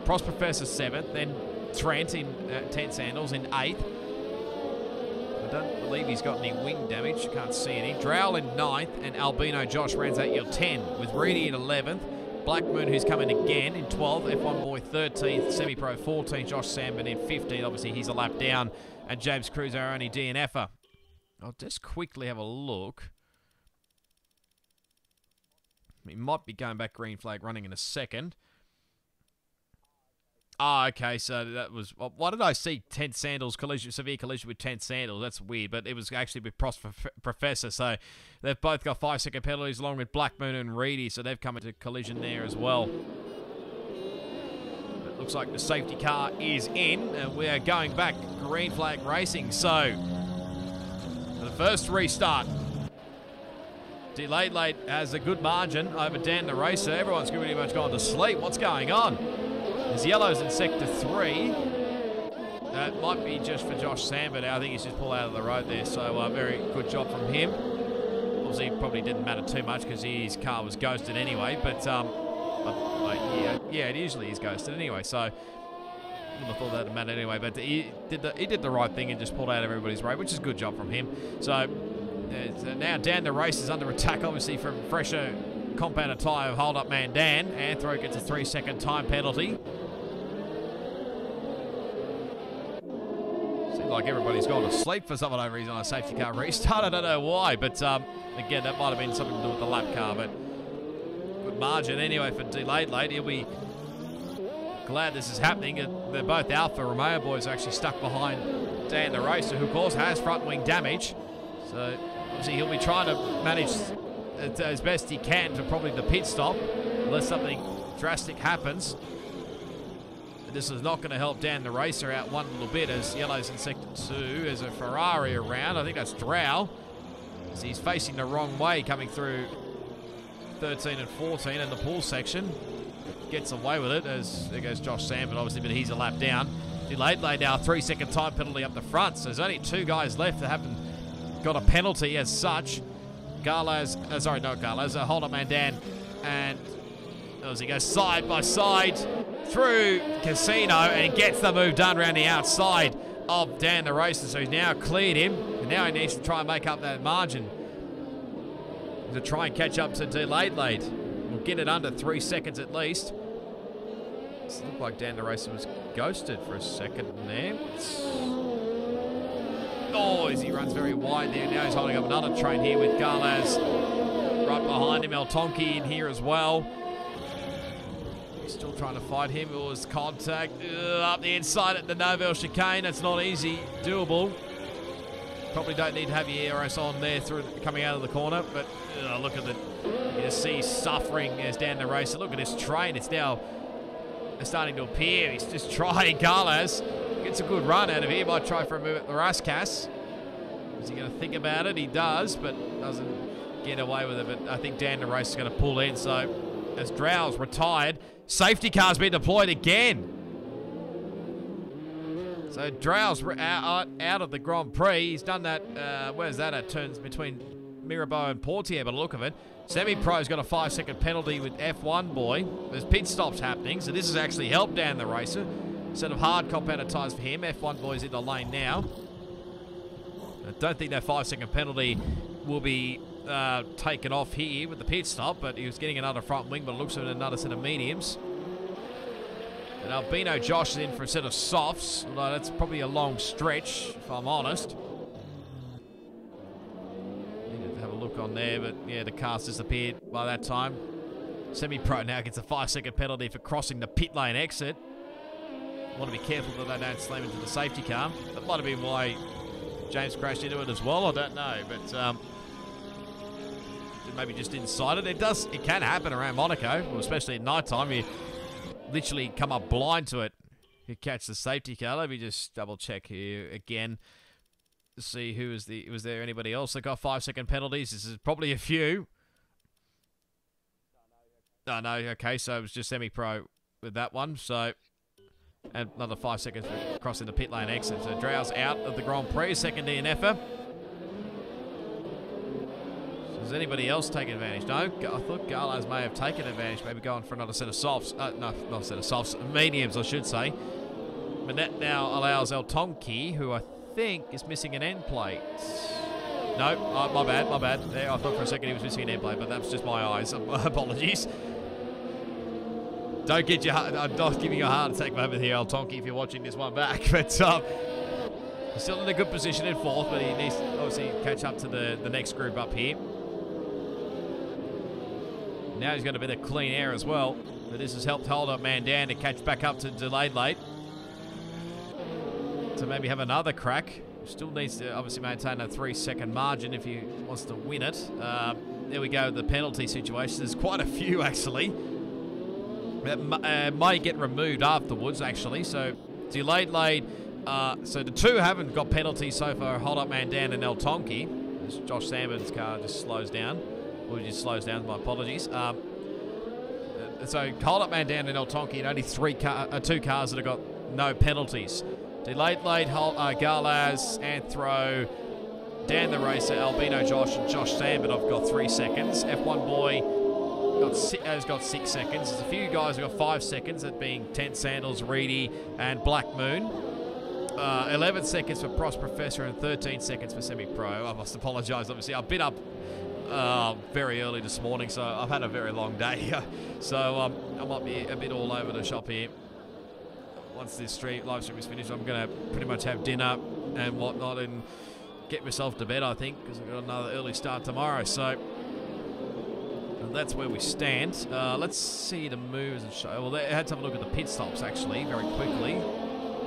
Prost Professor 7th. Then Trent in 10 sandals in 8th. I don't believe he's got any wing damage. Can't see any. Drowl in 9th. And Albino Josh rounds out your 10, with Reedy in 11th. Black Moon, who's coming again in 12th, F1 Boy 13th, Semi-Pro 14th, Josh Sambin in 15th. Obviously, he's a lap down, and James Cruz, our only DNFer. I'll just quickly have a look. He might be going back green flag running in a second. Oh, okay, so that was... Why did I see 10 sandals, severe collision with 10 sandals? That's weird, but it was actually with Prost Professor, so they've both got 5-second penalties along with Black Moon and Reedy, so they've come into collision there as well. It looks like the safety car is in, and we are going back green flag racing. So, the first restart. Delayed Late has a good margin over Dan the Racer. Everyone's pretty much gone to sleep. What's going on? There's yellows in Sector 3. That might be just for Josh Sambin. I think he's just pulled out of the road there. So, very good job from him. Obviously, it probably didn't matter too much because his car was ghosted anyway. But, yeah, it usually is ghosted anyway. So, I wouldn't have thought that would matter anyway. But he did the right thing and just pulled out of everybody's road, which is a good job from him. So, now Dan the Race is under attack, obviously, from fresher compounded tyre of Hold Up Man Dan. Anthro gets a 3-second time penalty. Seems like everybody's gone to sleep for some odd reason on a safety car restart. I don't know why, but again, that might have been something to do with the lap car, but good margin anyway for Delayed Late. He'll be glad this is happening. They're both Alpha Romeo boys are actually stuck behind Dan the Racer, who of course has front wing damage. So obviously he'll be trying to manage as best he can to probably the pit stop, unless something drastic happens. But this is not going to help Dan the Racer out one little bit, as yellow's in Sector 2. There's a Ferrari around. I think that's Drow, as he's facing the wrong way coming through 13 and 14 in the pool section. Gets away with it, as there goes Josh Sambin, obviously, but he's a lap down. Delayed Late now, 3-second time penalty up the front. So there's only 2 guys left that haven't got a penalty as such. Garlaz, sorry, not Garlaz, Hold Up Man Dan, and as he goes side by side through Casino and gets the move done around the outside of Dan the Racer. So he's now cleared him, and now he needs to try and make up that margin to try and catch up to Delayed Late. We'll get it under 3 seconds at least. It looked like Dan the Racer was ghosted for a second there. Oh, as he runs very wide there. Now he's holding up another train here with Garlaz right behind him. El Tonki in here as well. He's still trying to fight him. It was contact up the inside at the Novell chicane. That's not easy. Doable. Probably don't need to have your ERS on there coming out of the corner. But look at the... You can see suffering as Dan the Racer. Look at this train. It's now starting to appear. He's just trying. Garlaz gets a good run out of here. Might try for a move at the Raskas. Is he going to think about it? He does, but doesn't get away with it. But I think Dan the Racer is going to pull in. So as Drow's retired, safety car's been deployed again. So Drow's out of the Grand Prix. He's done that. Where's that? At turns between Mirabeau and Portier, by the look of it. Semi-Pro's got a 5-second penalty with F1 boy. There's pit stops happening, so this has actually helped Dan the Racer. Instead of hard compounded tyres for him, F1 boy's in the lane now. I don't think that 5-second penalty will be taken off here with the pit stop, but he was getting another front wing, but it looks like another set of mediums. And Albino Josh is in for a set of softs, although that's probably a long stretch, if I'm honest. Needed to have a look on there, but yeah, the car's disappeared by that time. Semi-Pro now gets a 5-second penalty for crossing the pit lane exit. Want to be careful that they don't slam into the safety car. That might have been why James crashed into it as well. I don't know, but maybe just inside it. It can happen around Monaco, especially at night time. You literally come up blind to it. You catch the safety car. Let me just double check here again to see who was there anybody else that got 5-second penalties. This is probably a few. No, okay, so it was just semi-pro with that one. So, and another 5 seconds for crossing the pit lane exit. So Drow's out of the Grand Prix, second DNF'er. Does anybody else take advantage? No, I thought Garlaz may have taken advantage, maybe going for another set of softs. No, not a set of softs, mediums, I should say. Manette now allows El Tonki, who I think is missing an end plate. No, my bad. There, I thought for a second he was missing an end plate, but that's just my eyes. Apologies. Don't get your heart, I'm not giving you a heart attack moment here, El Tonki, if you're watching this one back. But he's still in a good position in fourth, but he needs to obviously catch up to the next group up here. Now he's got a bit of clean air as well. But this has helped hold up Mandan to catch back up to delayed late. To maybe have another crack. Still needs to obviously maintain a 3-second margin if he wants to win it. There we go, the penalty situation. There's quite a few actually. That might get removed afterwards actually. So delayed late. So the two haven't got penalties so far. Hold up Mandan and El Tonki. As Josh Sandman's car just slows down. Or just slows down, my apologies. So hold up Mandan and El Tonki, and only two cars that have got no penalties. Delayed late, Garlaz, Anthro, Dan the Racer, Albino Josh, and Josh Sandman have got 3 seconds. F1 Boy has got 6 seconds. There's a few guys who got 5 seconds, that being Tent Sandals, Reedy, and Black Moon. 11 seconds for Prost Professor and 13 seconds for Semi-Pro. I must apologise, obviously. I've been up very early this morning, so I've had a very long day. So I might be a bit all over the shop here. Once this live stream is finished, I'm going to pretty much have dinner and whatnot and get myself to bed, I think, because I've got another early start tomorrow. So that's where we stand. Let's see the moves and show. Well, I had to have a look at the pit stops, actually, very quickly.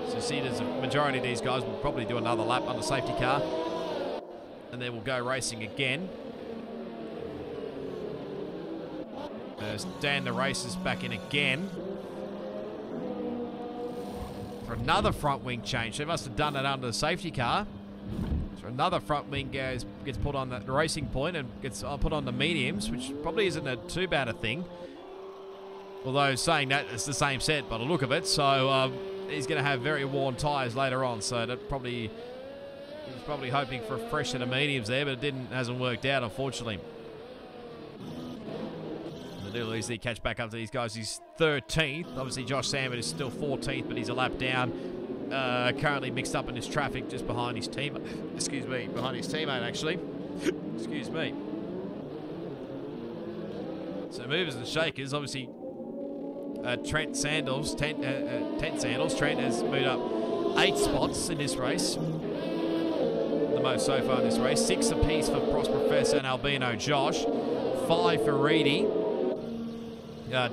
So you see there's a majority of these guys will probably do another lap on the safety car. And then we'll go racing again. As Dan the Racer's back in again. For another front wing change. They must have done it under the safety car. So another front wing gets put on the racing point and gets put on the mediums, which probably isn't too bad a thing. Although saying that, it's the same set by the look of it. So he's going to have very worn tyres later on. So that probably, he was probably hoping for a fresh set of mediums there, but it hasn't worked out, unfortunately. It'll easily catch back up to these guys. He's 13th. Obviously, Josh Sandman is still 14th, but he's a lap down. Currently mixed up in his traffic just behind his team. Excuse me, behind his teammate, actually. Excuse me. So movers and shakers, obviously, Trent Sandals, Tent Sandals. Trent has moved up 8 spots in this race. The most so far in this race. 6 apiece for Pross Professor and Albino Josh. 5 for Reedy.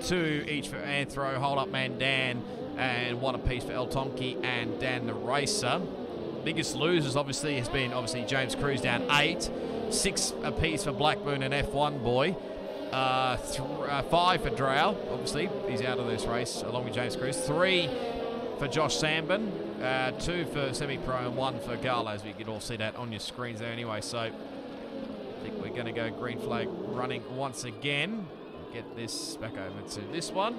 2 each for Anthro, Hold Up Man Dan, and 1 apiece for El Tonki and Dan the Racer. Biggest losers obviously has been James Cruz down 8. 6 apiece for Black Moon and F1 Boy. 5 for Drow, obviously he's out of this race along with James Cruz. 3 for Josh Sambin, 2 for Semi-Pro and 1 for Gala, as we can all see that on your screens there anyway. So I think we're going to go green flag running once again. Get this back over to this one.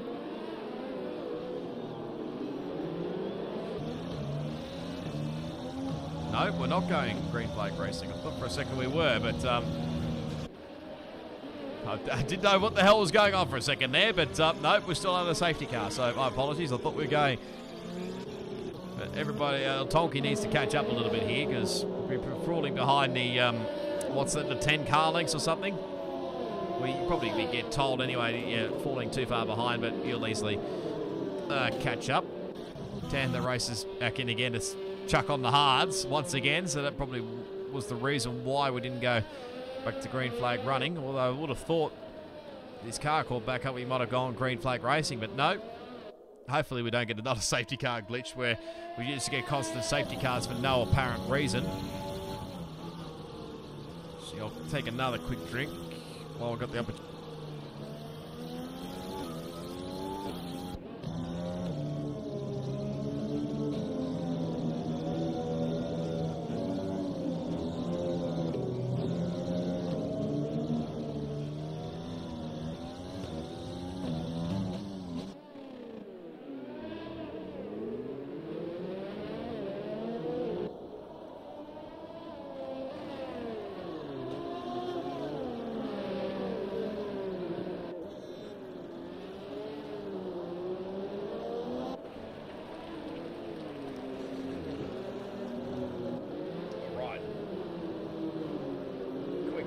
No, we're not going green flag racing. I thought for a second we were, but I didn't know what the hell was going on for a second there, but no, we're still under the safety car, so my apologies. I thought we were going. But everybody, Tolkien needs to catch up a little bit here because we're falling behind the, what's that, the 10 car lengths or something? We probably get told anyway, yeah, falling too far behind, but you'll easily catch up. Dan the race is back in again to chuck on the hards once again, so that probably was the reason why we didn't go back to green flag running, although I would have thought this car called back up we might have gone green flag racing, but no. Hopefully we don't get another safety car glitch where we used to get constant safety cars for no apparent reason. So I'll take another quick drink while we've got the opportunity.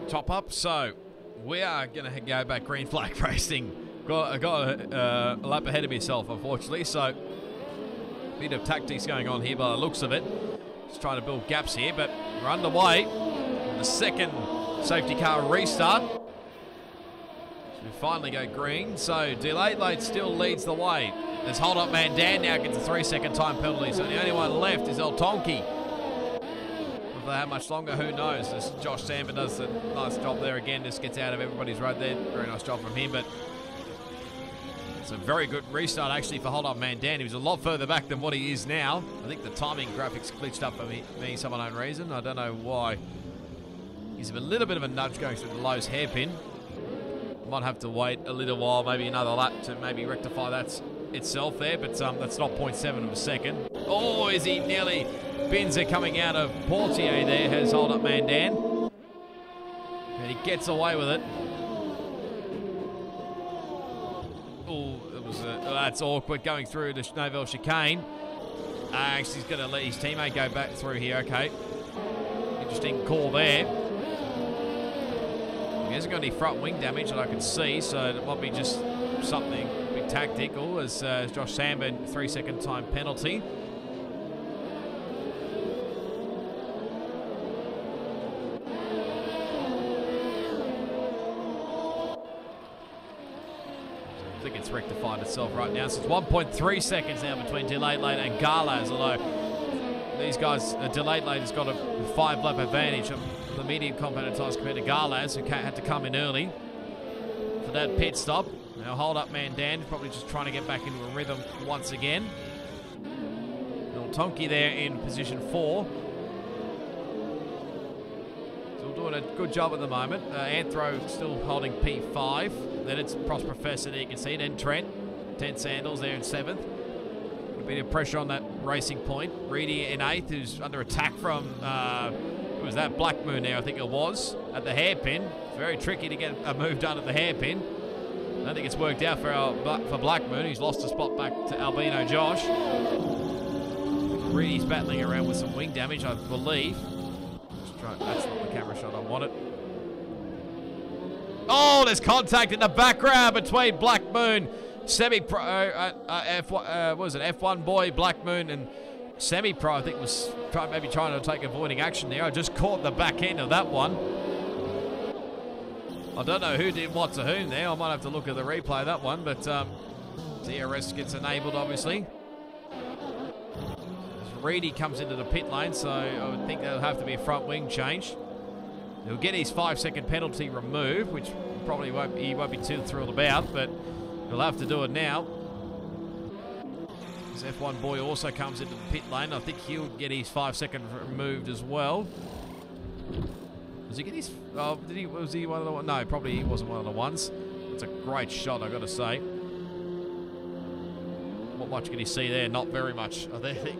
Top up, so we are going to go back green flag racing. I got a lap ahead of myself, unfortunately, so a bit of tactics going on here by the looks of it. Just trying to build gaps here, but we're underway. The second safety car restart. So we finally go green, so Delayed Late still leads the way. There's Hold Up Man Dan now gets a 3-second time penalty, so the only one left is El Tonki. How much longer, who knows? This Josh Sandberg does a nice job there again, just gets out of everybody's road there. Very nice job from him, but it's a very good restart actually for Hold Up Man Dan. He was a lot further back than what he is now. I think the timing graphics glitched up for me some unknown reason. I don't know why. He's a little bit of a nudge going through the Lowe's hairpin. Might have to wait a little while, maybe another lap to maybe rectify that itself there, but that's not 0.7 of a second. Oh, is he nearly... Binzer coming out of Portier there has Hold Up Man Dan. And he gets away with it. Oh, that's awkward going through the Schneivel chicane. Actually, he's going to let his teammate go back through here. Okay. Interesting call there. He hasn't got any front wing damage that I can see, so it might be just something a bit tactical as Josh Sandberg 3-second time penalty. I think it's rectified itself right now. So it's 1.3 seconds now between Delayed Late and Garlaz, although these guys, Delayed Late has got a 5-lap advantage of the medium compounded tyres compared to Garlaz, who had to come in early for that pit stop. Now Hold Up Man Dan probably just trying to get back into a rhythm once again. Little Tonki there in position 4. So we're doing a good job at the moment. Anthro still holding P5. Then it's Pross Professor there, you can see. Then Trent, 10 Sandals there in 7th. A bit of pressure on that racing point. Reedy in 8th, who's under attack from, who was that? Black Moon there, I think it was, at the hairpin. It's very tricky to get a move done at the hairpin. I don't think it's worked out for Black Moon. He's lost a spot back to Albino Josh. Reedy's battling around with some wing damage, I believe. That's not the camera shot I wanted. Oh, there's contact in the background between Black Moon Semi-pro, what was it? F1 boy, Black Moon, and semi-pro, I think, was maybe trying to take avoiding action there. I just caught the back end of that one. I don't know who did what to whom there. I might have to look at the replay of that one, but DRS gets enabled, obviously. Reedy comes into the pit lane, so I would think there'll have to be a front wing change. He'll get his 5-second penalty removed, which probably he won't be too thrilled about, but he'll have to do it now. This F1 boy also comes into the pit lane. I think he'll get his 5-second removed as well. Does he get his... Oh, was he one of the ones? No, probably he wasn't one of the ones. It's a great shot, I've got to say. What much can you see there? Not very much, I think.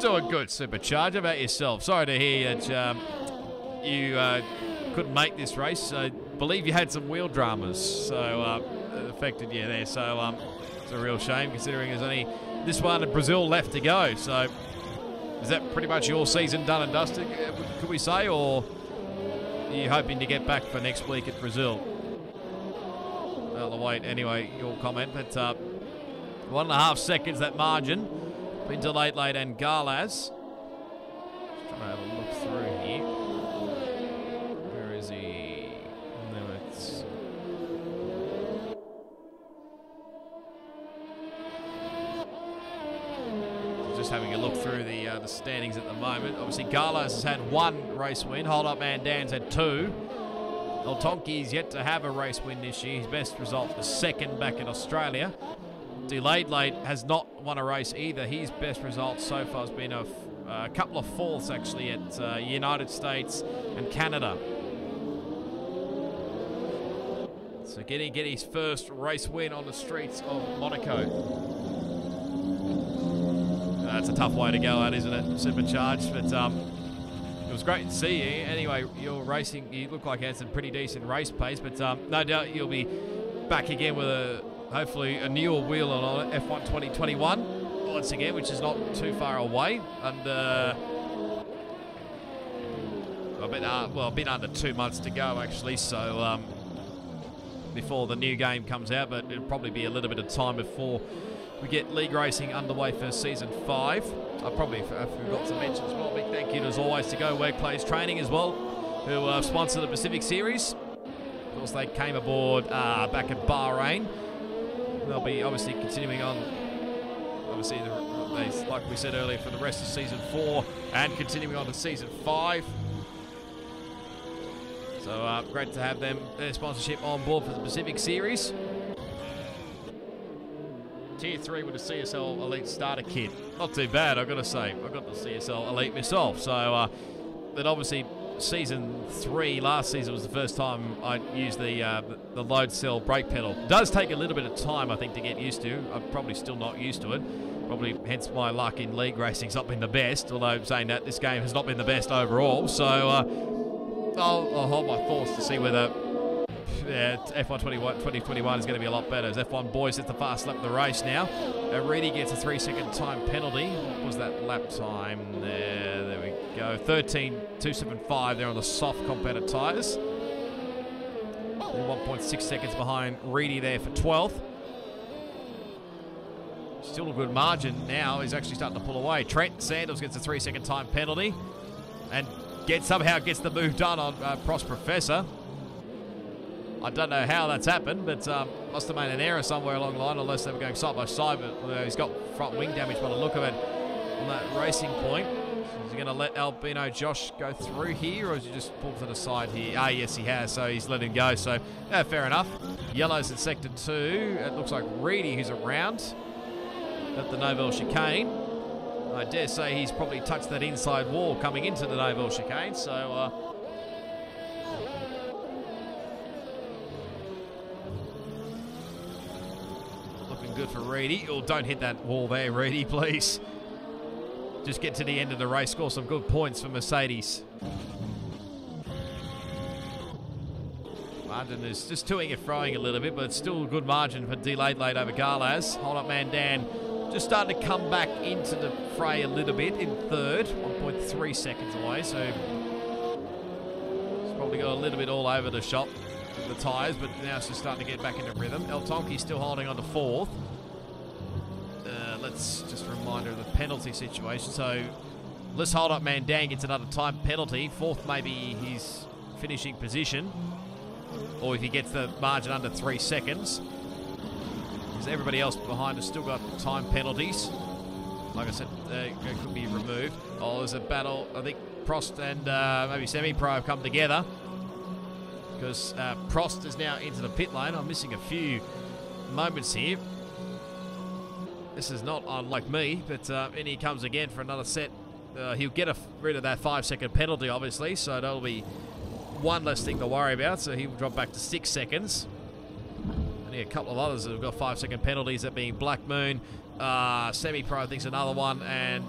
Doing good, Supercharge. How about yourself? Sorry to hear that you couldn't make this race. I believe you had some wheel dramas, so it affected you there. So it's a real shame, considering there's only this one in Brazil left to go. So is that pretty much your season done and dusted, could we say, or are you hoping to get back for next week at Brazil? I'll wait anyway, your comment. But 1.5 seconds, that margin into Late and Garlaz. Just trying to have a look through here. Where is he? No, it's... Just having a look through the standings at the moment. Obviously, Garlaz has had 1 race win. Hold Up Man Dan's had 2. El Tonki's yet to have a race win this year. His best result was 2nd back in Australia. Delayed Late has not won a race either. His best result so far has been a couple of 4ths actually at United States and Canada. So get his first race win on the streets of Monaco. That's a tough way to go out, isn't it? Supercharged, but it was great to see you. Anyway, you're racing. You look like you had some pretty decent race pace, but no doubt you'll be back again with hopefully a newer wheel on F1 2021 once again, which is not too far away. And a bit under 2 months to go actually. So before the new game comes out, but it'll probably be a little bit of time before we get league racing underway for season 5. I probably forgot to mention as well. Big thank you as always to Go Workplace Training as well, who sponsor the Pacific Series. Of course, they came aboard back at Bahrain. They'll be obviously continuing on, obviously, like we said earlier, for the rest of season 4 and continuing on to season 5. So great to have them, their sponsorship on board for the Pacific Series. Tier 3 with a CSL Elite starter kit. Not too bad, I've got to say. I've got the CSL Elite myself. So, but obviously, season 3 last season was the first time I used the load cell brake pedal. It does take a little bit of time, I think, to get used to. I'm probably still not used to it. Probably hence my luck in league racing's not been the best. Although saying that, this game has not been the best overall. So I'll hold my thoughts to see whether F1 2021 is going to be a lot better. As F1 boys hit the fast lap of the race now. Reedy gets a 3-second time penalty. What was that lap time there? There we go. 13.275 there on the soft competitor tyres. 1.6 seconds behind Reedy there for 12th. Still a good margin now. He's actually starting to pull away. Trent Sanders gets a 3-second time penalty and somehow gets the move done on Prost Professor. I don't know how that's happened, but must have made an error somewhere along the line, unless they were going side by side. But he's got front wing damage by the look of it on that racing point. So is he going to let Albino Josh go through here, or is he just pulled to the side here? Ah, yes, he has. So he's let him go. So yeah, fair enough. Yellow's in sector 2. It looks like Reedy, who's around at the Novell chicane. I dare say he's probably touched that inside wall coming into the Novell chicane. So. Good for Reedy. Oh, don't hit that wall there, Reedy, please. Just get to the end of the race, score some good points for Mercedes. Margin is just toing and froing a little bit, but it's still a good margin for Delayed Late over Garlaz. Hold Up Man Dan just starting to come back into the fray a little bit in 3rd, 1.3 seconds away, so he's probably got a little bit all over the shop. the tyres, but now it's just starting to get back into rhythm. El Tonki's still holding on to 4th. Let's just a reminder of the penalty situation. So, let's hold up Mandan gets another time penalty. 4th maybe his finishing position. Or if he gets the margin under 3 seconds. Because everybody else behind has still got time penalties. Like I said, it could be removed. Oh, there's a battle. I think Prost and maybe Semi-Pro have come together. Because Prost is now into the pit lane. I'm missing a few moments here. This is not unlike me, but in he comes again for another set. He'll get rid of that 5-second penalty, obviously, so that'll be one less thing to worry about. So he'll drop back to 6 seconds. Only a couple of others that have got 5-second penalties, that being Black Moon, Semi-Pro, I think, is another one, and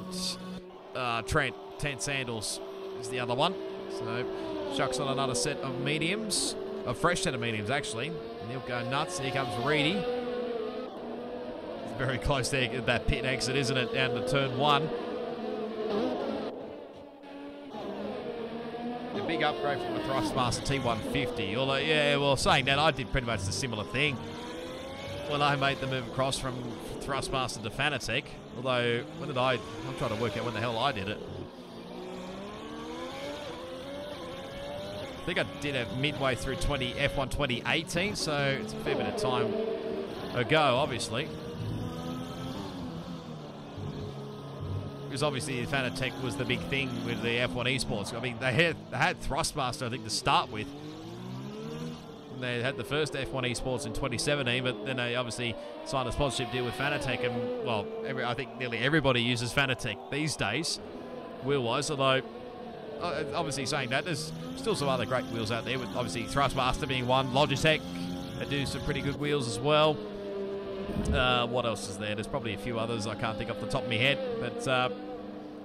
Trent Sandals is the other one. So Chuck's on another set of mediums, a fresh set of mediums, actually. And he'll go nuts. Here comes Reedy. Very close there at that pit exit, isn't it? Down to turn 1. A big upgrade from the Thrustmaster T150. Although, yeah, well, saying that, I did pretty much the similar thing when I made the move across from Thrustmaster to Fanatec. Although, when did I'm trying to work out when the hell I did it. I think I did it midway through F1 2018, so it's a fair bit of time ago, obviously. Because obviously Fanatec was the big thing with the F1 Esports. I mean, they had Thrustmaster, I think, to start with. They had the first F1 Esports in 2017, but then they obviously signed a sponsorship deal with Fanatec, and, well, I think nearly everybody uses Fanatec these days, wheel-wise, although, obviously saying that, there's still some other great wheels out there, with obviously Thrustmaster being one, Logitech, they do some pretty good wheels as well. What else is there? There's probably a few others I can't think off the top of my head, but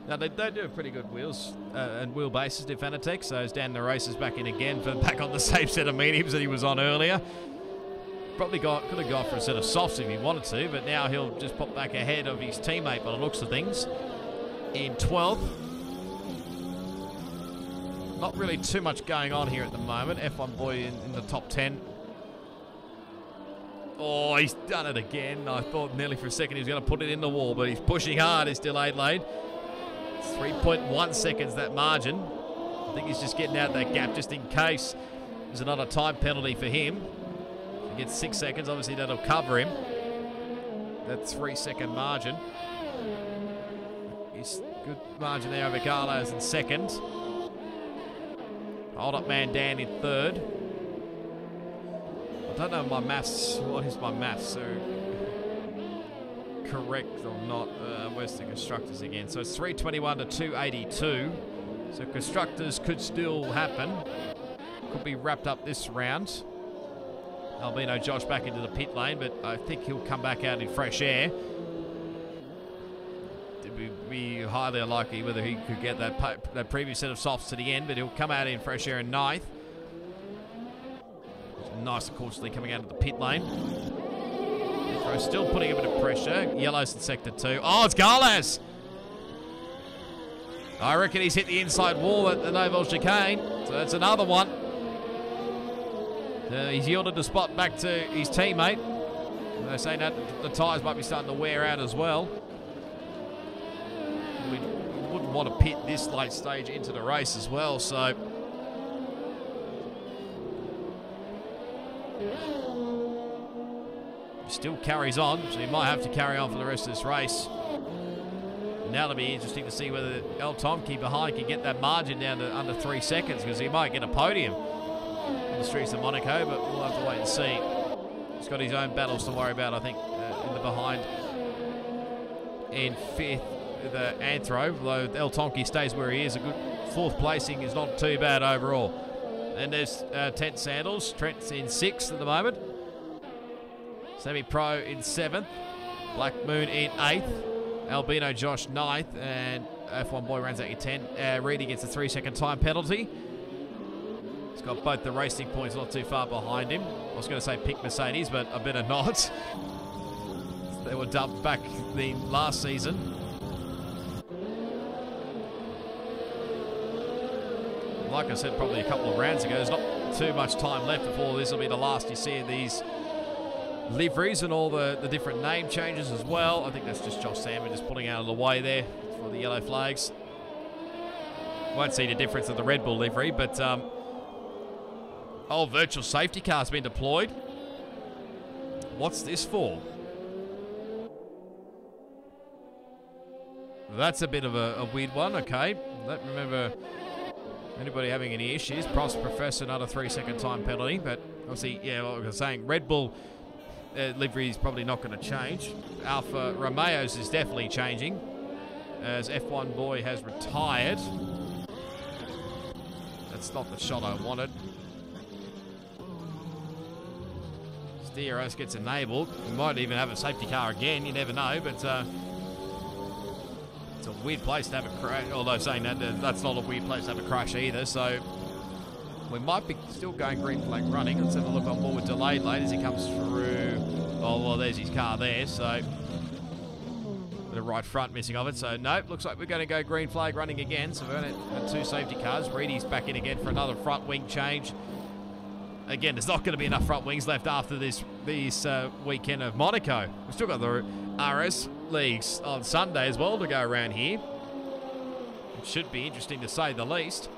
no, they do pretty good wheels and wheelbases, do Fanatec. So it's Dan the Races back in again, back on the same set of mediums that he was on earlier. Probably could have gone for a set of softs if he wanted to, but now he'll just pop back ahead of his teammate by the looks of things in 12th. Not really too much going on here at the moment. F1 boy in the top 10. Oh, he's done it again. I thought nearly for a second he was going to put it in the wall, but he's pushing hard. He's delayed lane. 3.1 seconds, that margin. I think he's just getting out that gap just in case there's another time penalty for him. If he gets 6 seconds, obviously that'll cover him. That 3-second margin. He's good margin there over Carlos in second. Hold up Mandan in third. I don't know my maths. What is my maths? So correct or not? Where's the constructors again? So it's 321 to 282. So constructors could still happen. Could be wrapped up this round. Albino Josh back into the pit lane, but I think he'll come back out in fresh air. It would be highly unlikely whether he could get that previous set of softs to the end, but he'll come out in fresh air in 9th. Nice, cautiously coming out of the pit lane. Still putting a bit of pressure. Yellow's in sector 2. Oh, it's Garlas! I reckon he's hit the inside wall at the Novel chicane. So that's another one. He's yielded the spot back to his teammate. They're saying that the tyres might be starting to wear out as well. We wouldn't want to pit this late stage into the race as well, so... Still carries on, so he might have to carry on for the rest of this race. Now it'll be interesting to see whether El Tomki behind can get that margin down to under 3 seconds, because he might get a podium on the streets of Monaco, but we'll have to wait and see. He's got his own battles to worry about, I think, in the behind. In 5th, the Anthro, although El Tomki stays where he is, a good 4th placing is not too bad overall. And there's Trent Sandals. Trent's in 6th at the moment. Semi-Pro in 7th. Black Moon in 8th. Albino Josh 9th. And F1 Boy runs out in 10th. Reedy gets a 3-second time penalty. He's got both the racing points not too far behind him. I was going to say pick Mercedes, but I better not. They were dubbed back the last season. Like I said probably a couple of rounds ago, there's not too much time left before this will be the last you see of these liveries and all the different name changes as well. I think that's just Josh Sandman just pulling out of the way there for the yellow flags. Won't see the difference of the Red Bull livery, but virtual safety car's been deployed. What's this for? That's a bit of a weird one. Okay, don't remember anybody having any issues. Professor, another 3-second time penalty, but obviously, yeah, what I was saying, Red Bull livery is probably not going to change. Alfa Romeo's is definitely changing, as F1 Boy has retired. That's not the shot I wanted. Steeros gets enabled. We might even have a safety car again, you never know, but it's a weird place to have a crash, although saying that, that's not a weird place to have a crash either, so we might be still going green flag running. Let's have a look on board with delayed lane as he comes through. Oh, well, there's his car there, so the right front missing of it, so nope, looks like we're going to go green flag running again, so we're going to have 2 safety cars. Reedy's back in again for another front wing change. Again, there's not going to be enough front wings left after this weekend of Monaco. We've still got the RS leagues on Sunday as well to go around here. It should be interesting to say the least.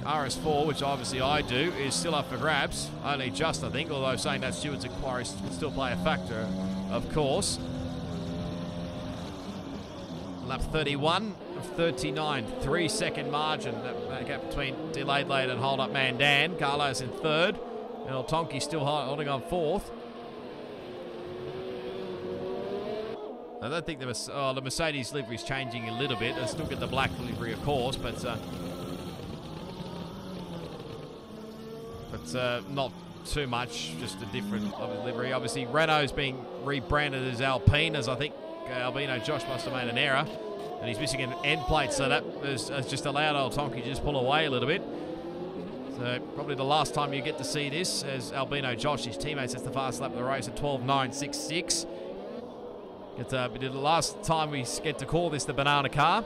RS4, which obviously I do, is still up for grabs. Only just, I think, although saying that Stewart's inquiry could still play a factor, of course. Lap 31 of 39, 3-second margin. That gap between delayed lane and hold-up man Dan. Carlos in third, and Otonki still holding on fourth. I don't think the Mercedes livery is changing a little bit. They still get the black livery, of course, but not too much. Just a different livery. Obviously, Renault's being rebranded as Alpine, as I think Albino Josh must have made an error, and he's missing an end plate, so that has just allowed old Tonki to just pull away a little bit. So probably the last time you get to see this, as Albino Josh, his teammate, sets the fast lap of the race at 12.966. The last time we get to call this the banana car.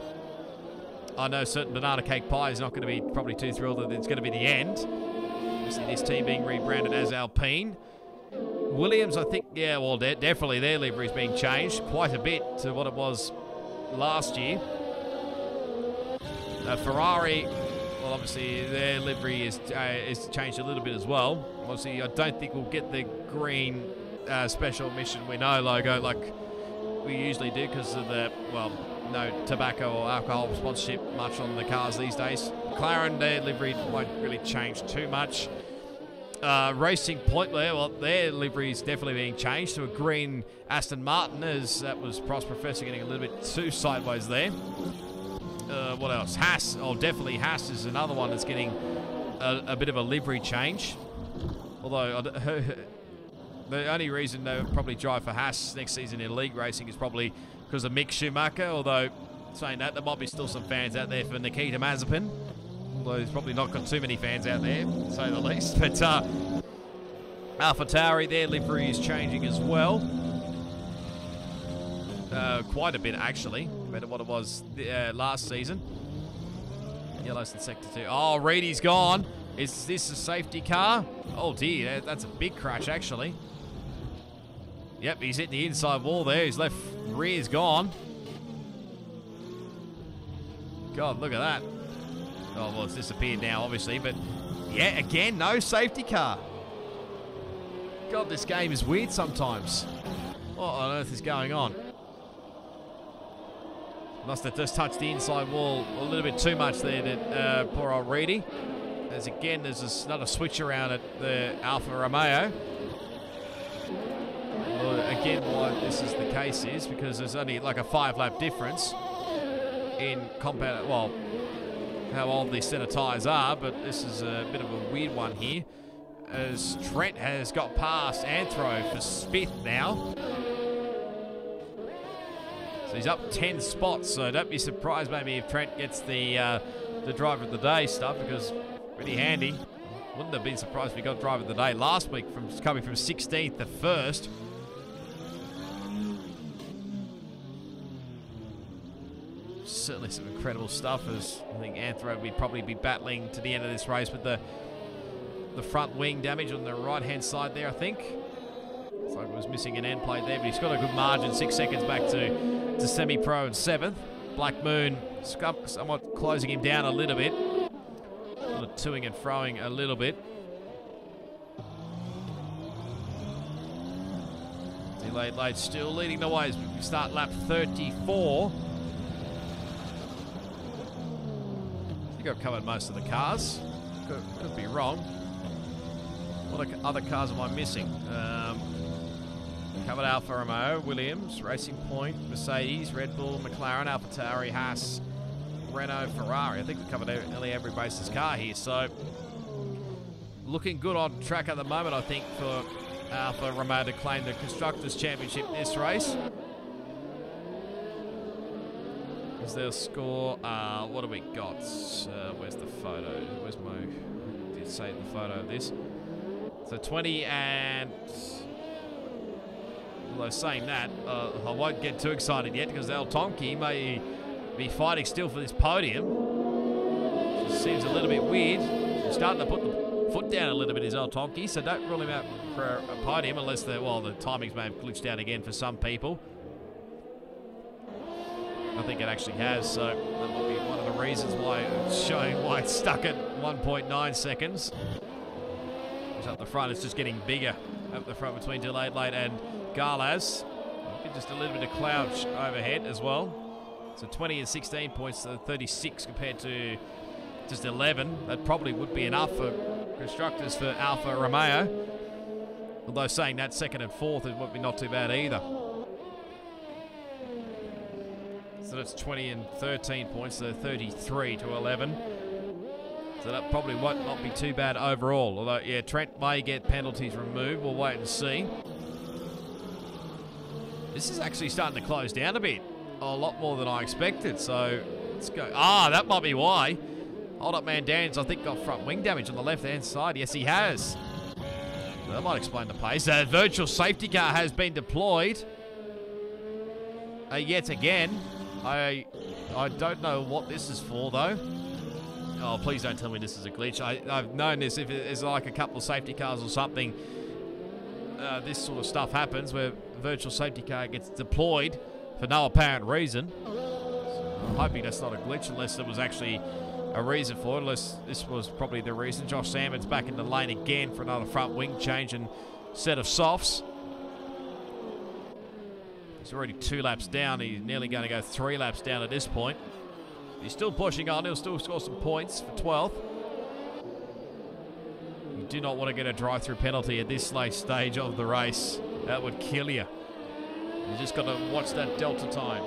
I know certain banana cake pie is not going to be probably too thrilled that it's going to be the end. Obviously, this team being rebranded as Alpine. Williams, I think, yeah, well, definitely their livery is being changed quite a bit to what it was last year. Ferrari, well, obviously their livery is changed a little bit as well. Obviously, I don't think we'll get the green special mission we know logo like we usually do because of the, well, no tobacco or alcohol sponsorship much on the cars these days. McLaren, their livery won't really change too much. Racing Point, well, their livery is definitely being changed to a green Aston Martin, as that was Prost Professor getting a little bit too sideways there. What else? Haas, definitely Haas is another one that's getting a bit of a livery change. Although the only reason they'll probably drive for Haas next season in league racing is probably because of Mick Schumacher, although saying that, there might be still some fans out there for Nikita Mazepin. Although he's probably not got too many fans out there, to say the least. But AlphaTauri, their livery is changing as well. Quite a bit, actually, compared to what it was last season. Yellow's in Sector 2. Oh, Reedy's gone. Is this a safety car? Oh, dear. That's a big crash, actually. Yep, he's hitting the inside wall there. His left rear's gone. God, look at that. Oh, well, it's disappeared now, obviously, but yeah, again, no safety car. God, this game is weird sometimes. What on earth is going on? Must have just touched the inside wall a little bit too much there to poor old Reedy. As again, there's another switch around at the Alfa Romeo. Well, again, why this is the case is because there's only like a 5-lap difference in compound, well, how old these set of tyres are, but this is a bit of a weird one here, as Trent has got past Anthro for 5th now. So he's up 10 spots, so don't be surprised maybe if Trent gets the driver of the day stuff, because pretty handy. Wouldn't have been surprised if he got driver of the day last week, from coming from 16th to 1st. certainly some incredible stuff, as I think Anthro would probably be battling to the end of this race with the front wing damage on the right-hand side there, I think. Looks like it was missing an end plate there, but he's got a good margin, 6 seconds back to semi-pro in 7th. Black Moon somewhat closing him down a little bit. Sort of toing and froing a little bit. Delayed Late still leading the way as we start lap 34. I think I've covered most of the cars. Could be wrong. What other cars am I missing? Covered Alfa Romeo, Williams, Racing Point, Mercedes, Red Bull, McLaren, AlphaTauri, Haas, Renault, Ferrari. I think we covered nearly every basis car here. So looking good on track at the moment, I think, for Alfa Romeo to claim the Constructors' Championship this race. Is their score? What do we got? Where's the photo? Where's my... I did say the photo of this. So 20 and... Although saying that, I won't get too excited yet because El Tonki may be fighting still for this podium. Just seems a little bit weird. He's starting to put the foot down a little bit, is El Tonki, so don't rule him out for a podium unless the timings may have glitched out again for some people. I think it actually has, so that might be one of the reasons why it's showing why it's stuck at 1.9 seconds. Which up the front, it's just getting bigger up the front between Delayed Late and Garlaz. Just a little bit of cloud overhead as well. So 20 and 16 points to 36 compared to just 11. That probably would be enough for constructors for Alfa Romeo. Although saying that, 2nd and 4th, it would be not too bad either. So that's 20 and 13 points, so 33 to 11. So that probably won't not be too bad overall. Although, yeah, Trent may get penalties removed. We'll wait and see. This is actually starting to close down a bit. A lot more than I expected. So, let's go. That might be why. Hold Up Man Dan's, I think, got front wing damage on the left-hand side. Yes, he has. That might explain the pace. A virtual safety car has been deployed. Yet again. I don't know what this is for, though. Oh, please don't tell me this is a glitch. I've known this. If it's like a couple of safety cars or something, this sort of stuff happens where a virtual safety car gets deployed for no apparent reason. So I'm hoping that's not a glitch unless there was actually a reason for it, unless this was probably the reason. Josh Salmon's back in the lane again for another front wing change and set of softs. He's already 2 laps down. He's nearly going to go 3 laps down at this point. He's still pushing on. He'll still score some points for 12th. You do not want to get a drive-through penalty at this late stage of the race. That would kill you. You just got to watch that delta time.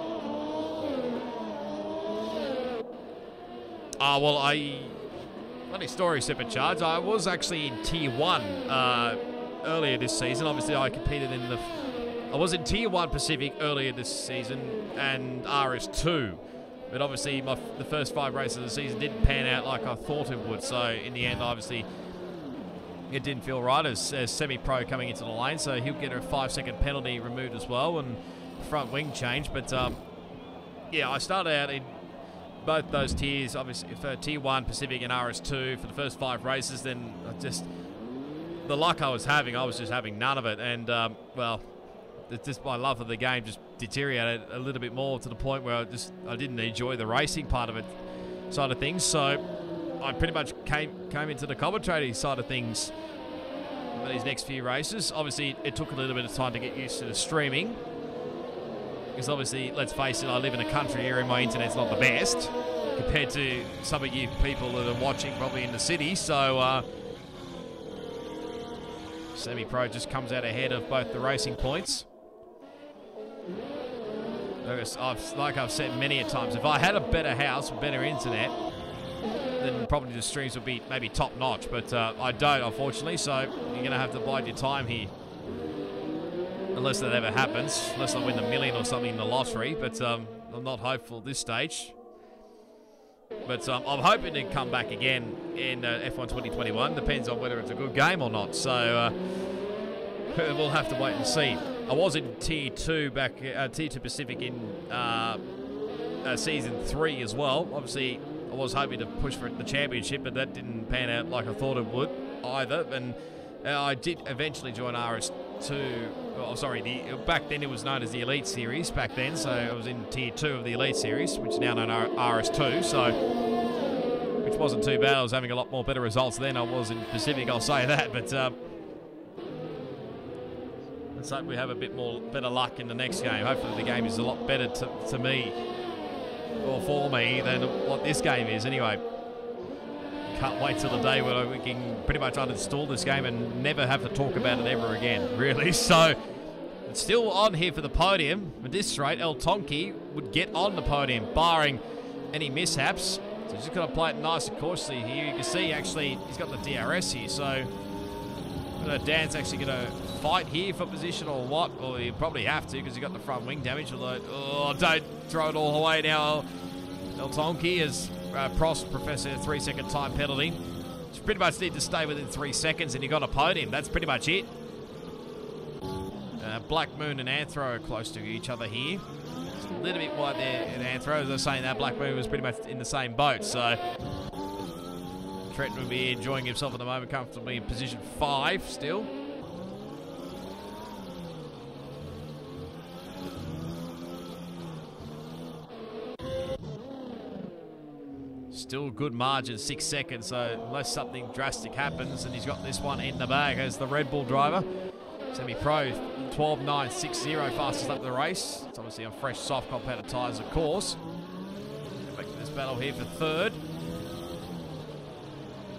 Funny story, Supercharged. I was actually in Tier 1 earlier this season. Obviously, I competed in the... I was in Tier 1 Pacific earlier this season and RS2. But obviously, the first 5 races of the season didn't pan out like I thought it would. So, in the end, obviously, it didn't feel right as semi-pro coming into the lane. So, he'll get a 5-second penalty removed as well and front wing change. But, yeah, I started out in both those tiers, obviously, for Tier 1 Pacific and RS2 for the first 5 races. Then, the luck I was just having none of it. And, well... just my love of the game just deteriorated a little bit more to the point where I didn't enjoy the racing part of it side of things. So I pretty much came into the commentating side of things for these next few races. Obviously, it took a little bit of time to get used to the streaming because obviously, let's face it, I live in a country area and my internet's not the best compared to some of you people that are watching probably in the city. So semi-pro just comes out ahead of both the racing points. Like I've said many a times, if I had a better house with better internet, then probably the streams would be maybe top notch, but I don't, unfortunately, so you're going to have to bide your time here. Unless that ever happens, unless I win the million or something in the lottery, but I'm not hopeful at this stage. But I'm hoping to come back again in F1 2021, depends on whether it's a good game or not, so we'll have to wait and see. I was in Tier 2 Tier 2 Pacific in Season 3 as well. Obviously, I was hoping to push for the championship, but that didn't pan out like I thought it would either. And I did eventually join RS2. Oh, sorry, back then it was known as the Elite Series back then, so I was in Tier 2 of the Elite Series, which is now known as RS2, so which wasn't too bad. I was having a lot more better results then I was in Pacific, I'll say that, but let's hope we have a bit more better luck in the next game. Hopefully the game is a lot better to me, or for me, than what this game is anyway. Can't wait till the day when we can pretty much uninstall this game and never have to talk about it ever again, really. So, it's still on here for the podium. At this rate, El Tonki would get on the podium, barring any mishaps. So, just got to play it nice and cautiously here. You can see, actually, he's got the DRS here, so I don't know if Dan's actually going to fight here for position or what, or he'll probably have to because he got the front wing damage, although, oh, don't throw it all away now. El Tonki is... Prost, Professor, 3-second time penalty. Just pretty much need to stay within 3 seconds and you got a podium. That's pretty much it. Black Moon and Anthro are close to each other here. It's a little bit wide there in Anthro. As I was saying, that Black Moon was pretty much in the same boat. So Trent will be enjoying himself at the moment, comfortably in position 5 still. Still good margin, 6 seconds, so unless something drastic happens, and he's got this one in the bag as the Red Bull driver. Semi-Pro 12.960, fastest up the race. It's obviously on fresh soft competitor tyres, of course. Back to this battle here for third.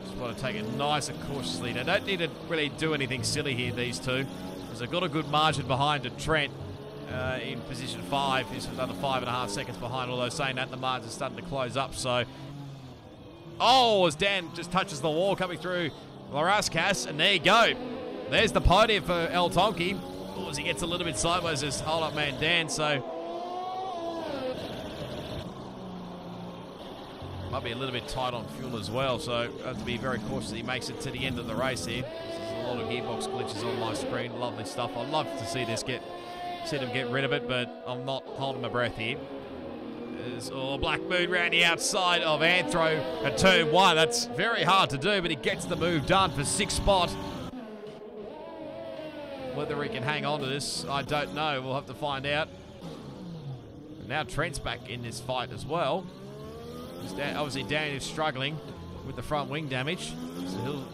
Just want to take it nice and cautiously. They don't need to really do anything silly here, these two, because they've got a good margin behind it. Trent in position 5, he's another 5.5 seconds behind, although saying that the margin's starting to close up, so... Oh, as Dan just touches the wall coming through Larascas, and there you go. There's the podium for El Tonki. Oh, as he gets a little bit sideways, just hold up man Dan, so... Might be a little bit tight on fuel as well, so have to be very cautious that he makes it to the end of the race here. There's a lot of gearbox glitches on my screen, lovely stuff. I'd love to see them get rid of it, but I'm not holding my breath here. Oh, Black Moon round the outside of Anthro at turn 1. That's very hard to do, but he gets the move done for 6th spot. Whether he can hang on to this, I don't know. We'll have to find out. And now Trent's back in this fight as well. Obviously, Dan is struggling with the front wing damage, so he'll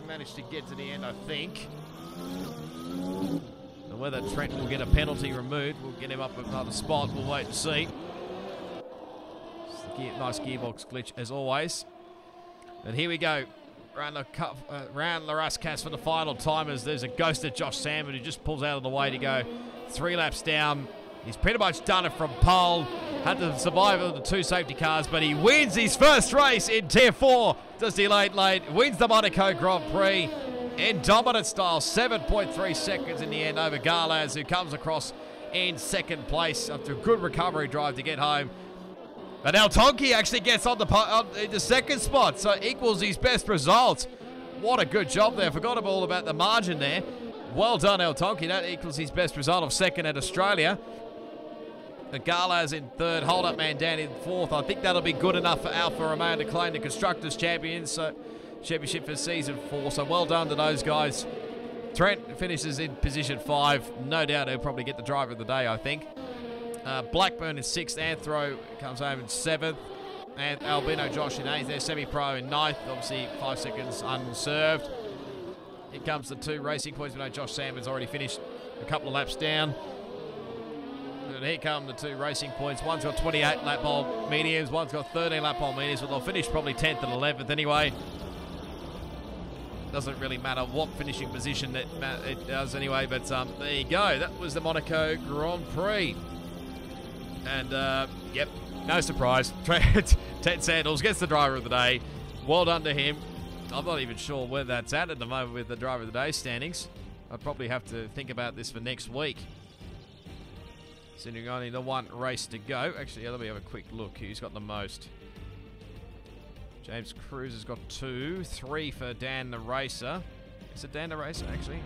manage to get to the end, I think. And whether Trent will get a penalty removed, we'll get him up at another spot. We'll wait and see. Nice gearbox glitch as always. And here we go. Round Larascas for the final time as there's a ghosted Josh Sandman who just pulls out of the way to go 3 laps down. He's pretty much done it from pole. Had to survive with the 2 safety cars, but he wins his first race in Tier 4. Does he late. Wins the Monaco Grand Prix in dominant style. 7.3 seconds in the end over Garlaz, who comes across in 2nd place after a good recovery drive to get home. But El Tonki actually gets on the 2nd spot, so equals his best results. What a good job there. Forgot all about the margin there. Well done, El Tonki. That equals his best result of 2nd at Australia. Garlaz in 3rd. Hold up man Dan in 4th. I think that'll be good enough for Alfa Romeo to claim the Constructors' Championship for Season 4. So well done to those guys. Trent finishes in position 5. No doubt he'll probably get the driver of the day, I think. Blackburn in 6th, Anthro comes home in 7th, and Albino Josh in 8th, they're semi-pro in 9th, obviously 5 seconds unserved. Here comes the 2 racing points, we know Josh Sandman's already finished a couple of laps down. And here come the 2 racing points, one's got 28 lap hole mediums, one's got 13 lap hole mediums, but they'll finish probably 10th and 11th anyway. Doesn't really matter what finishing position it does anyway, but there you go, that was the Monaco Grand Prix. And, yep, no surprise. Ted Sandals gets the driver of the day. Well done to him. I'm not even sure where that's at the moment with the driver of the day standings. I'll probably have to think about this for next week. Sitting only the 1 race to go. Actually, let me have a quick look. Who's got the most? James Cruz has got 2. 3 for Dan the Racer. Is it Dan the Racer, actually?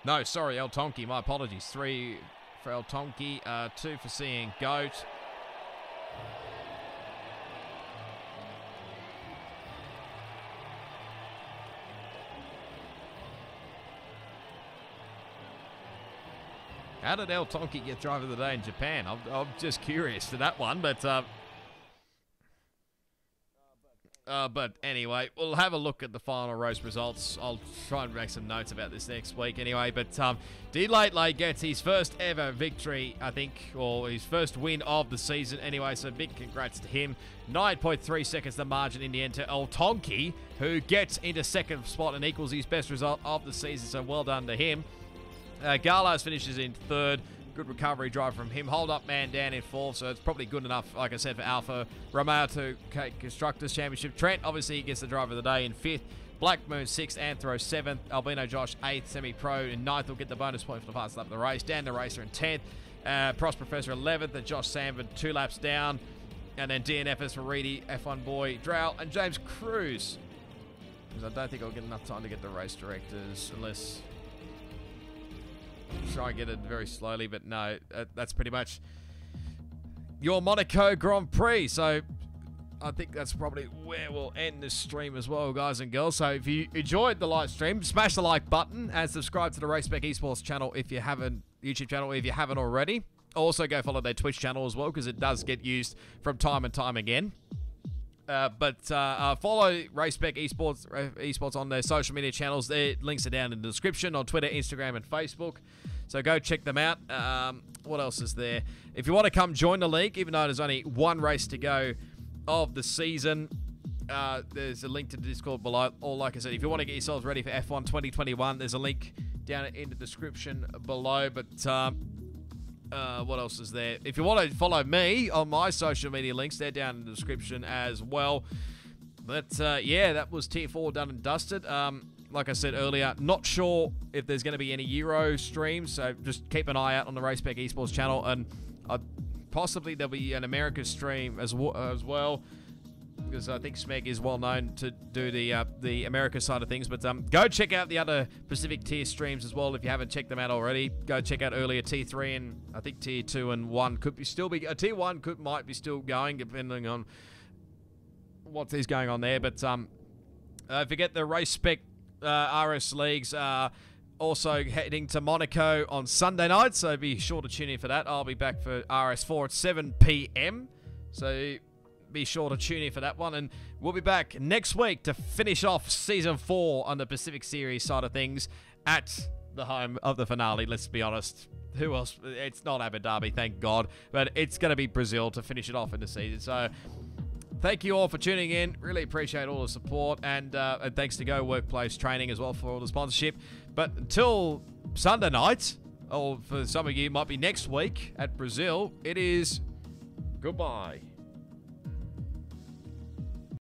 No, sorry, El Tonki. My apologies. 3 for El Tonki, 2 for Seeing Goat. How did El Tonki get driver of the day in Japan? I'm just curious to that one, but anyway, we'll have a look at the final race results. I'll try and make some notes about this next week anyway. But D Late gets his first ever victory, I think, or his first win of the season anyway. So big congrats to him. 9.3 seconds the margin in the end to El Tonki, who gets into second spot and equals his best result of the season. So well done to him. Garlos finishes in third. Good recovery drive from him. Hold up man down in fourth, so it's probably good enough, like I said, for Alpha Romeo to take Constructors Championship. Trent, obviously, he gets the driver of the day in fifth. Black Moon 6th, Anthro 7th. Albino Josh 8th, Semi-Pro in 9th will get the bonus point for the fastest lap of the race. Dan the Racer in 10th. Prost Professor 11th, and Josh Sanford 2 laps down. And then DNFs for Reedy, F1 Boy, Drow, and James Cruz. Because I don't think I'll get enough time to get the race directors unless... Try and get it very slowly, but no, that's pretty much your Monaco Grand Prix. So I think that's probably where we'll end this stream as well, guys and girls. So if you enjoyed the live stream, smash the like button and subscribe to the Race Spec Esports channel if you haven't, YouTube channel if you haven't already. Also go follow their Twitch channel as well, because it does get used from time and time again. Follow Race Spec Esports on their social media channels. Their links are down in the description on Twitter, Instagram, and Facebook. So go check them out. What else is there? If you want to come join the league, even though there's only one race to go of the season, there's a link to the Discord below. Or like I said, if you want to get yourselves ready for F1 2021, there's a link down in the description below. But what else is there? If you want to follow me on my social media links, they're down in the description as well. But yeah, that was Tier 4 done and dusted. Like I said earlier, not sure if there's going to be any Euro streams, so just keep an eye out on the Race Spec Esports channel, and possibly there'll be an America stream as well, because I think Smeg is well known to do the America side of things. But go check out the other Pacific tier streams as well if you haven't checked them out already. Go check out earlier Tier 3 and I think Tier 2 and 1 could be still be Tier 1 might be still going depending on what is going on there. But forget the Race Spec RS leagues. Also heading to Monaco on Sunday night, so be sure to tune in for that. I'll be back for RS4 at 7 p.m. So be sure to tune in for that one, and we'll be back next week to finish off Season 4 on the Pacific Series side of things at the home of the finale. Let's be honest. Who else? It's not Abu Dhabi, thank God, but it's going to be Brazil to finish it off in the season. So thank you all for tuning in. Really appreciate all the support, and thanks to Go Workplace Training as well for all the sponsorship. But until Sunday night, or for some of you, it might be next week at Brazil, it is goodbye.